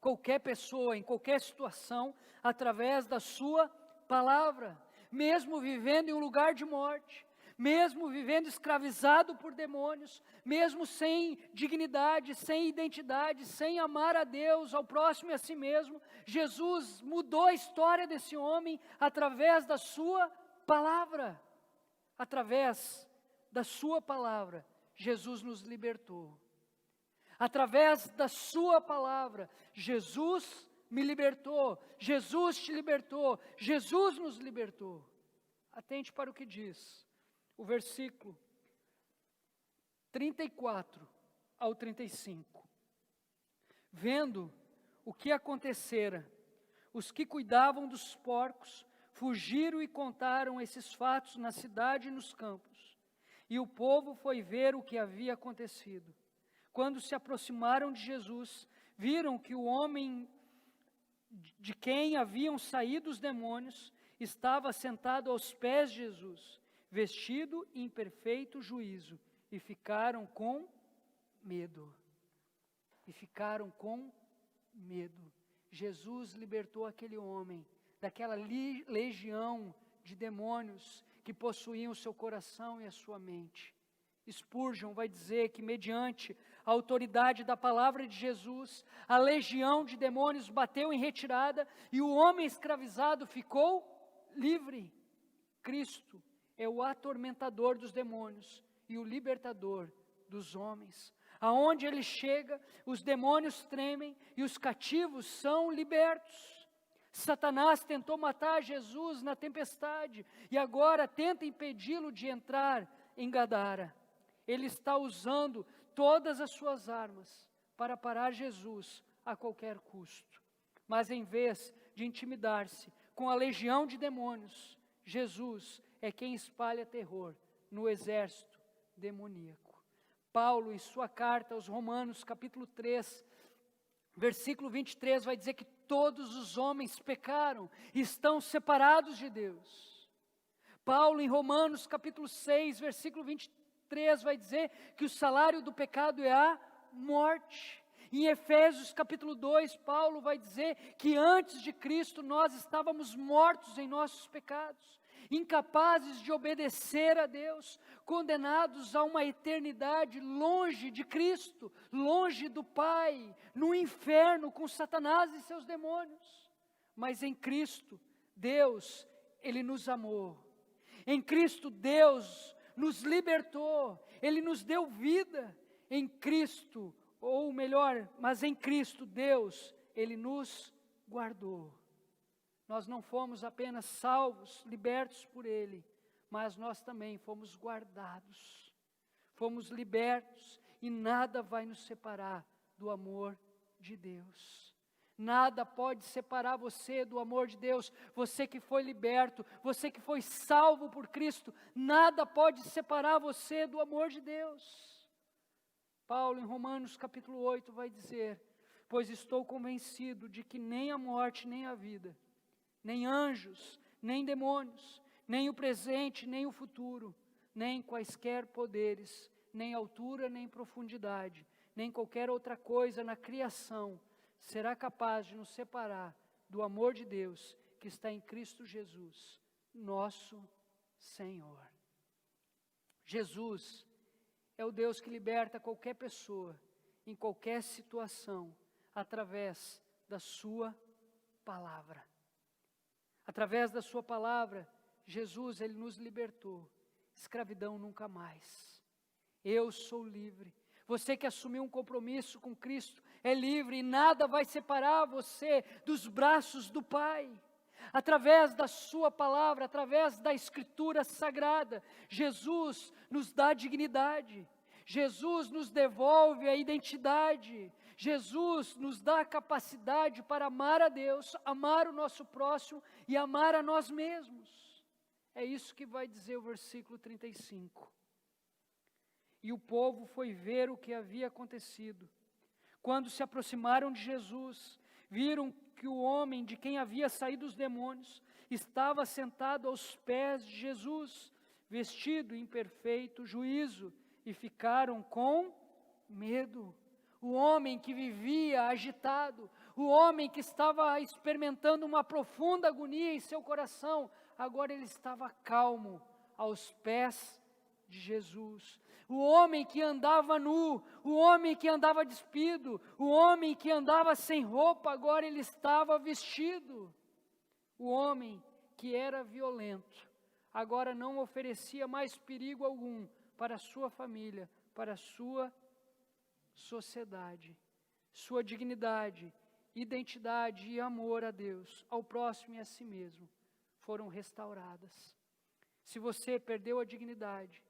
qualquer pessoa, em qualquer situação, através da sua palavra. Mesmo vivendo em um lugar de morte, mesmo vivendo escravizado por demônios, mesmo sem dignidade, sem identidade, sem amar a Deus, ao próximo e a si mesmo, Jesus mudou a história desse homem através da sua palavra. Através da sua palavra, Jesus nos libertou. Através da sua palavra, Jesus me libertou, Jesus te libertou, Jesus nos libertou. Atente para o que diz o versículo 34 ao 35. Vendo o que acontecera, os que cuidavam dos porcos fugiram e contaram esses fatos na cidade e nos campos. E o povo foi ver o que havia acontecido. Quando se aproximaram de Jesus, viram que o homem de quem haviam saído os demônios estava sentado aos pés de Jesus, vestido em perfeito juízo, e ficaram com medo. E ficaram com medo. Jesus libertou aquele homem daquela legião de demônios que possuíam o seu coração e a sua mente. Spurgeon vai dizer que, mediante a autoridade da palavra de Jesus, a legião de demônios bateu em retirada e o homem escravizado ficou livre. Cristo é o atormentador dos demônios e o libertador dos homens. Aonde ele chega, os demônios tremem e os cativos são libertos. Satanás tentou matar Jesus na tempestade e agora tenta impedi-lo de entrar em Gadara. Ele está usando todas as suas armas para parar Jesus a qualquer custo. Mas em vez de intimidar-se com a legião de demônios, Jesus é quem espalha terror no exército demoníaco. Paulo, em sua carta aos Romanos, capítulo 3, versículo 23, vai dizer que todos os homens pecaram e estão separados de Deus. Paulo, em Romanos, capítulo 6, versículo 23, vai dizer que o salário do pecado é a morte. Em Efésios, capítulo 2, Paulo vai dizer que antes de Cristo nós estávamos mortos em nossos pecados, incapazes de obedecer a Deus, condenados a uma eternidade longe de Cristo, longe do Pai, no inferno com Satanás e seus demônios. Mas em Cristo, Deus, Ele nos amou. Em Cristo, Deus nos libertou, Ele nos deu vida. Em Cristo, ou melhor, mas em Cristo, Deus, Ele nos guardou. Nós não fomos apenas salvos, libertos por Ele, mas nós também fomos guardados, fomos libertos e nada vai nos separar do amor de Deus. Nada pode separar você do amor de Deus. Você que foi liberto, você que foi salvo por Cristo, nada pode separar você do amor de Deus. Paulo, em Romanos capítulo 8, vai dizer: pois estou convencido de que nem a morte, nem a vida, nem anjos, nem demônios, nem o presente, nem o futuro, nem quaisquer poderes, nem altura, nem profundidade, nem qualquer outra coisa na criação será capaz de nos separar do amor de Deus que está em Cristo Jesus, nosso Senhor. Jesus é o Deus que liberta qualquer pessoa, em qualquer situação, através da sua palavra. Através da sua palavra, Jesus, Ele nos libertou. Escravidão nunca mais. Eu sou livre. Você que assumiu um compromisso com Cristo é livre e nada vai separar você dos braços do Pai. Através da sua palavra, através da Escritura Sagrada, Jesus nos dá dignidade. Jesus nos devolve a identidade. Jesus nos dá a capacidade para amar a Deus, amar o nosso próximo e amar a nós mesmos. É isso que vai dizer o versículo 35. E o povo foi ver o que havia acontecido. Quando se aproximaram de Jesus, viram que o homem de quem havia saído os demônios estava sentado aos pés de Jesus, vestido em perfeito juízo, e ficaram com medo. O homem que vivia agitado, o homem que estava experimentando uma profunda agonia em seu coração, agora ele estava calmo aos pés de Jesus. O homem que andava nu, o homem que andava despido, o homem que andava sem roupa, agora ele estava vestido. O homem que era violento, agora não oferecia mais perigo algum para a sua família, para a sua sociedade. Sua dignidade, identidade e amor a Deus, ao próximo e a si mesmo, foram restauradas. Se você perdeu a dignidade,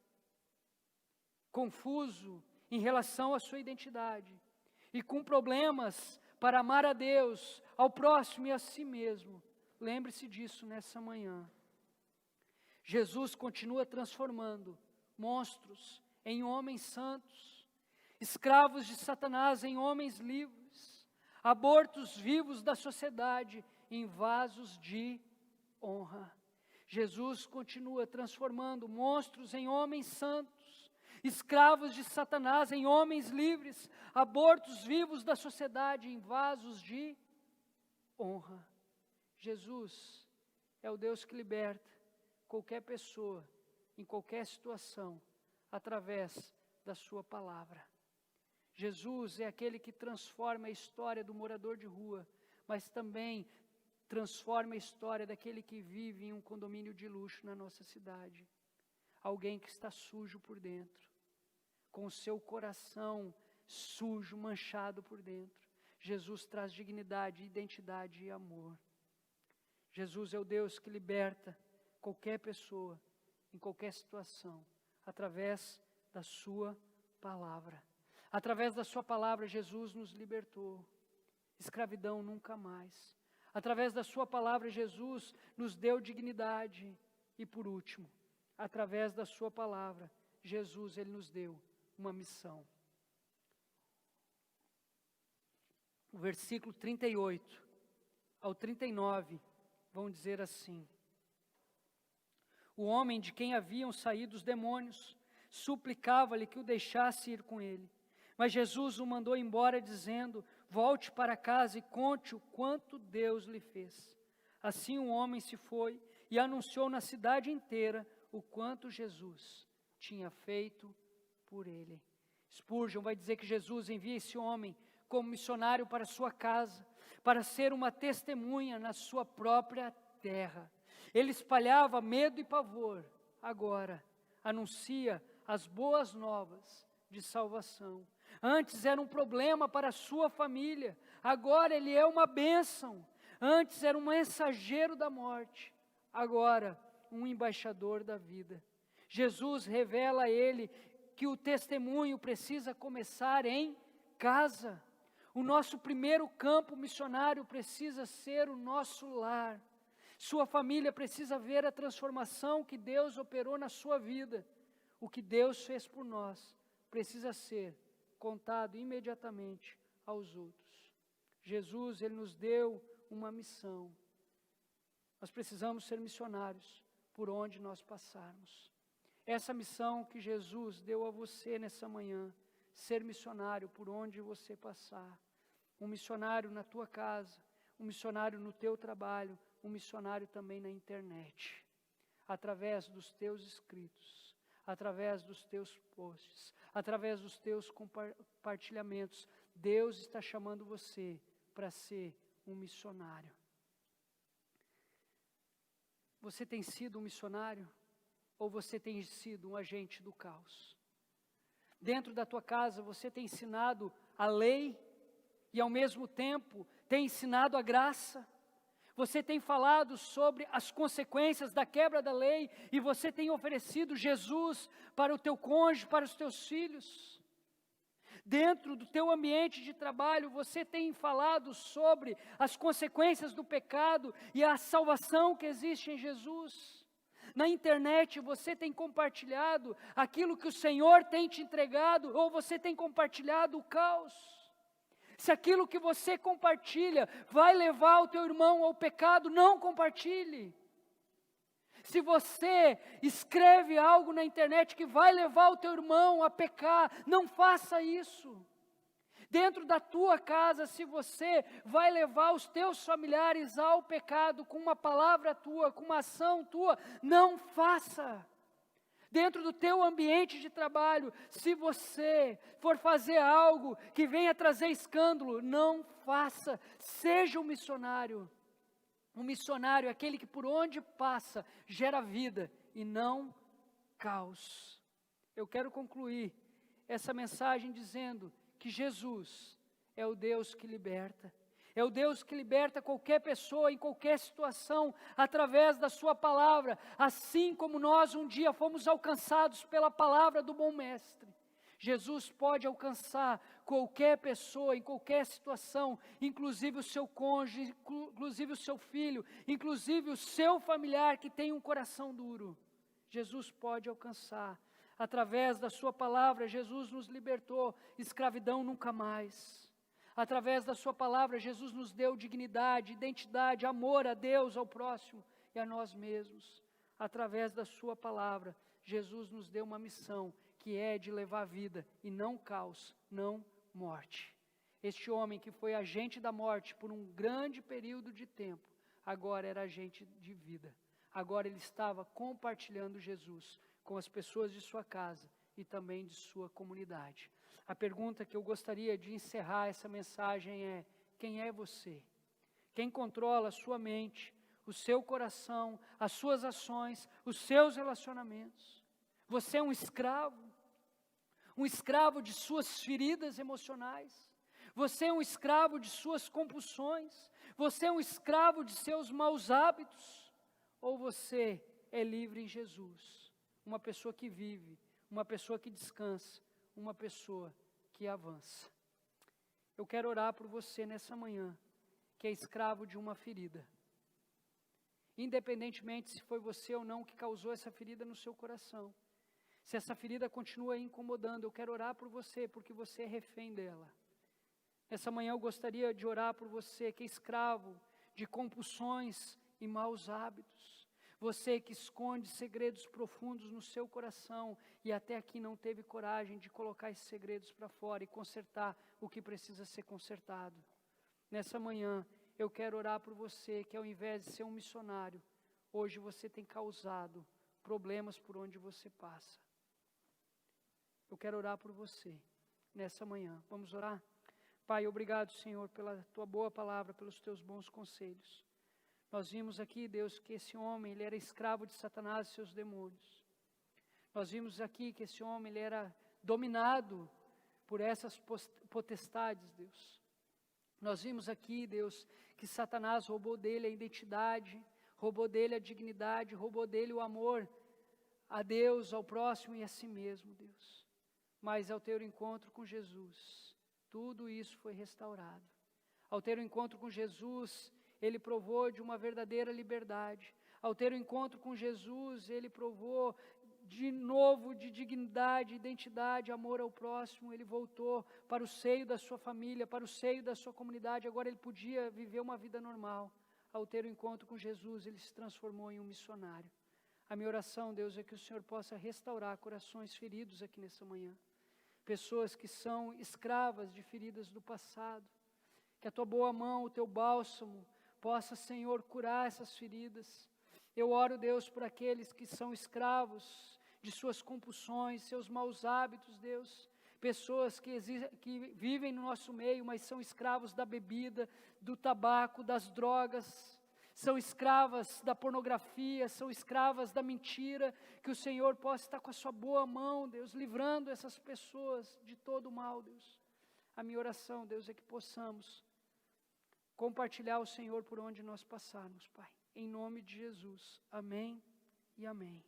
confuso, em relação à sua identidade e com problemas para amar a Deus, ao próximo e a si mesmo, lembre-se disso nessa manhã. Jesus continua transformando monstros em homens santos, escravos de Satanás em homens livres, abortos vivos da sociedade em vasos de honra. Jesus continua transformando monstros em homens santos, escravos de Satanás em homens livres, abortos vivos da sociedade em vasos de honra. Jesus é o Deus que liberta qualquer pessoa, em qualquer situação, através da sua palavra. Jesus é aquele que transforma a história do morador de rua, mas também transforma a história daquele que vive em um condomínio de luxo na nossa cidade. Alguém que está sujo por dentro, com o seu coração sujo, manchado por dentro. Jesus traz dignidade, identidade e amor. Jesus é o Deus que liberta qualquer pessoa, em qualquer situação, através da sua palavra. Através da sua palavra, Jesus nos libertou. Escravidão nunca mais. Através da sua palavra, Jesus nos deu dignidade. E por último, através da sua palavra, Jesus, Ele nos deu uma missão. O versículo 38 ao 39 vão dizer assim: o homem de quem haviam saído os demônios suplicava-lhe que o deixasse ir com ele. Mas Jesus o mandou embora, dizendo: volte para casa e conte o quanto Deus lhe fez. Assim o homem se foi e anunciou na cidade inteira o quanto Jesus tinha feito por ele. Spurgeon vai dizer que Jesus envia esse homem como missionário para sua casa, para ser uma testemunha na sua própria terra. Ele espalhava medo e pavor, agora anuncia as boas novas de salvação. Antes era um problema para a sua família, agora ele é uma bênção. Antes era um mensageiro da morte, agora um embaixador da vida. Jesus revela a ele que o testemunho precisa começar em casa. O nosso primeiro campo missionário precisa ser o nosso lar. Sua família precisa ver a transformação que Deus operou na sua vida. O que Deus fez por nós precisa ser contado imediatamente aos outros. Jesus, Ele nos deu uma missão. Nós precisamos ser missionários por onde nós passarmos. Essa missão que Jesus deu a você nessa manhã, ser missionário por onde você passar. Um missionário na tua casa, um missionário no teu trabalho, um missionário também na internet. Através dos teus escritos, através dos teus posts, através dos teus compartilhamentos, Deus está chamando você para ser um missionário. Você tem sido um missionário? Ou você tem sido um agente do caos? Dentro da tua casa, você tem ensinado a lei e ao mesmo tempo tem ensinado a graça? Você tem falado sobre as consequências da quebra da lei e você tem oferecido Jesus para o teu cônjuge, para os teus filhos? Dentro do teu ambiente de trabalho, você tem falado sobre as consequências do pecado e a salvação que existe em Jesus? Na internet, você tem compartilhado aquilo que o Senhor tem te entregado, ou você tem compartilhado o caos? Se aquilo que você compartilha vai levar o teu irmão ao pecado, não compartilhe. Se você escreve algo na internet que vai levar o teu irmão a pecar, não faça isso. Dentro da tua casa, se você vai levar os teus familiares ao pecado com uma palavra tua, com uma ação tua, não faça. Dentro do teu ambiente de trabalho, se você for fazer algo que venha trazer escândalo, não faça. Seja um missionário. Um missionário é aquele que por onde passa gera vida e não caos. Eu quero concluir essa mensagem dizendo que Jesus é o Deus que liberta. É o Deus que liberta qualquer pessoa em qualquer situação através da sua palavra, assim como nós um dia fomos alcançados pela palavra do bom mestre. Jesus pode alcançar qualquer pessoa, em qualquer situação, inclusive o seu cônjuge, inclusive o seu filho, inclusive o seu familiar que tem um coração duro. Jesus pode alcançar. Através da sua palavra, Jesus nos libertou, escravidão nunca mais. Através da sua palavra, Jesus nos deu dignidade, identidade, amor a Deus, ao próximo e a nós mesmos. Através da sua palavra, Jesus nos deu uma missão, que é de levar vida e não caos, não morte. Este homem que foi agente da morte por um grande período de tempo, agora era agente de vida. Agora ele estava compartilhando Jesus com as pessoas de sua casa e também de sua comunidade. A pergunta que eu gostaria de encerrar essa mensagem é: quem é você? Quem controla a sua mente, o seu coração, as suas ações, os seus relacionamentos? Você é um escravo de suas feridas emocionais. Você é um escravo de suas compulsões. Você é um escravo de seus maus hábitos. Ou você é livre em Jesus, uma pessoa que vive, uma pessoa que descansa, uma pessoa que avança. Eu quero orar por você nessa manhã, que é escravo de uma ferida. Independentemente se foi você ou não que causou essa ferida no seu coração. Se essa ferida continua incomodando, eu quero orar por você, porque você é refém dela. Nessa manhã eu gostaria de orar por você, que é escravo de compulsões e maus hábitos. Você que esconde segredos profundos no seu coração e até aqui não teve coragem de colocar esses segredos para fora e consertar o que precisa ser consertado. Nessa manhã eu quero orar por você, que ao invés de ser um missionário, hoje você tem causado problemas por onde você passa. Eu quero orar por você nessa manhã. Vamos orar? Pai, obrigado, Senhor, pela Tua boa palavra, pelos Teus bons conselhos. Nós vimos aqui, Deus, que esse homem, ele era escravo de Satanás e seus demônios. Nós vimos aqui que esse homem, ele era dominado por essas potestades, Deus. Nós vimos aqui, Deus, que Satanás roubou dele a identidade, roubou dele a dignidade, roubou dele o amor a Deus, ao próximo e a si mesmo, Deus. Mas ao ter o encontro com Jesus, tudo isso foi restaurado. Ao ter o encontro com Jesus, ele provou de uma verdadeira liberdade. Ao ter o encontro com Jesus, ele provou de novo de dignidade, identidade, amor ao próximo. Ele voltou para o seio da sua família, para o seio da sua comunidade. Agora ele podia viver uma vida normal. Ao ter o encontro com Jesus, ele se transformou em um missionário. A minha oração, Deus, é que o Senhor possa restaurar corações feridos aqui nessa manhã. Pessoas que são escravas de feridas do passado. Que a Tua boa mão, o Teu bálsamo, possa, Senhor, curar essas feridas. Eu oro, Deus, por aqueles que são escravos de suas compulsões, seus maus hábitos, Deus. Pessoas que vivem no nosso meio, mas são escravos da bebida, do tabaco, das drogas. São escravas da pornografia, são escravas da mentira. Que o Senhor possa estar com a Sua boa mão, Deus, livrando essas pessoas de todo o mal, Deus. A minha oração, Deus, é que possamos compartilhar o Senhor por onde nós passarmos, Pai. Em nome de Jesus. Amém e amém.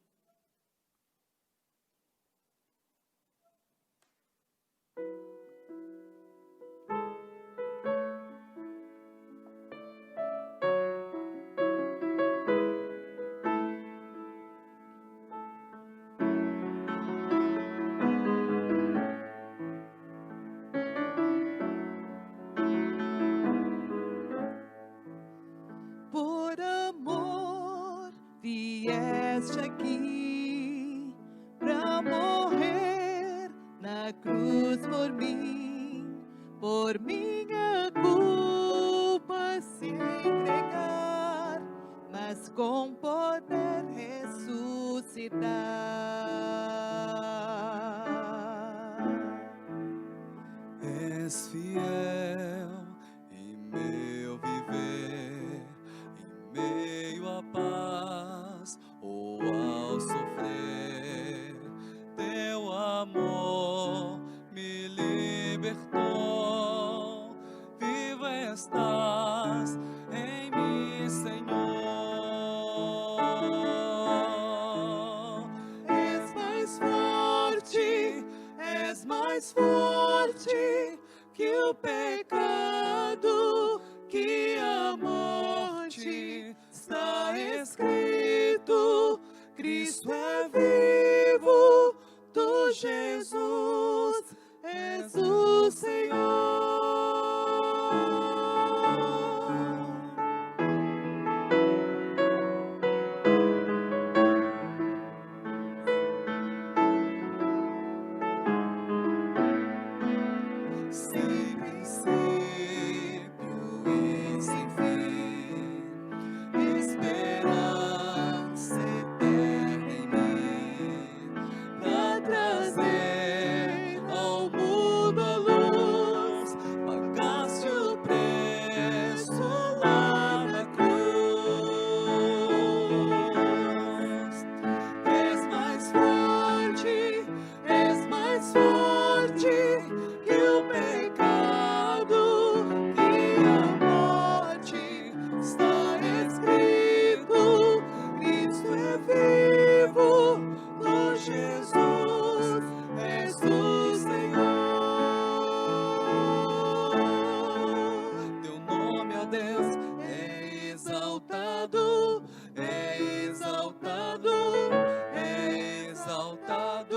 Por amor vieste aqui pra morrer na cruz por minha culpa se entregar, mas com poder ressuscitar. És fiel em meu viver, em meio à paz ou ao sofrer. Teu amor me libertou. Vivo estás em mim, Senhor. És mais forte, és mais o pecado, que a morte está escrito. Cristo é vivo, tu Jesus és o Senhor. Sem princípio e sem fim, esperança eterna em mim, pra trazer ao mundo a luz, pagaste o preço lá na cruz. És mais forte que o pecado, que a morte, está escrito. Cristo é vivo, tu Jesus és o Senhor. Teu nome, ó Deus, é exaltado, é exaltado, é exaltado.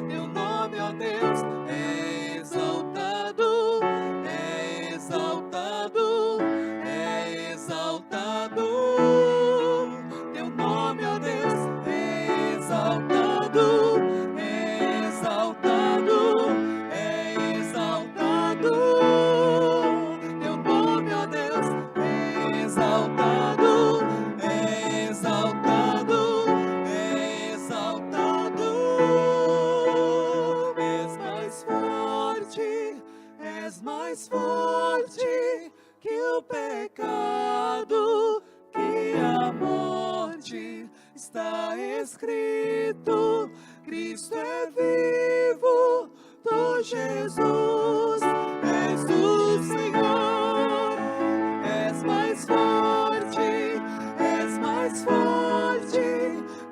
Teu nome, ó Deus, é exaltado, é exaltado, é exaltado. Teu nome, ó Deus, é exaltado, é exaltado, é exaltado. Teu nome, ó Deus, é exaltado, é exaltado, é exaltado. És mais forte que o pecado, que a morte, está escrito. Cristo é vivo, tu Jesus és o Senhor. És mais forte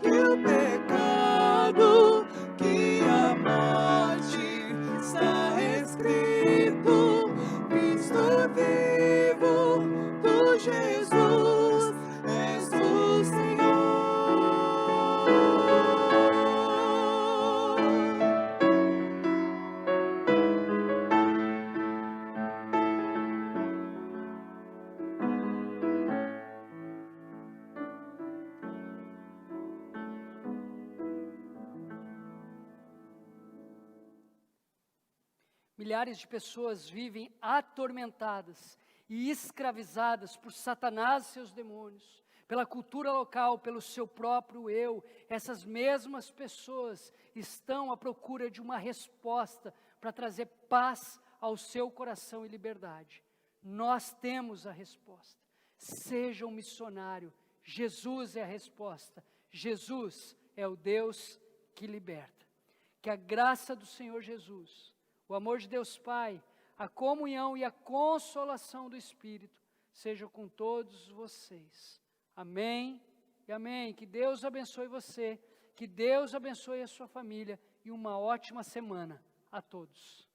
que o pecado, que a morte, está escrito. Cristo é vivo, tu Jesus és o Senhor. Milhares de pessoas vivem atormentadas e escravizadas por Satanás e seus demônios, pela cultura local, pelo seu próprio eu. Essas mesmas pessoas estão à procura de uma resposta para trazer paz ao seu coração e liberdade. Nós temos a resposta. Seja um missionário. Jesus é a resposta. Jesus é o Deus que liberta. Que a graça do Senhor Jesus, o amor de Deus Pai, a comunhão e a consolação do Espírito seja com todos vocês. Amém e amém. Que Deus abençoe você, que Deus abençoe a sua família e uma ótima semana a todos.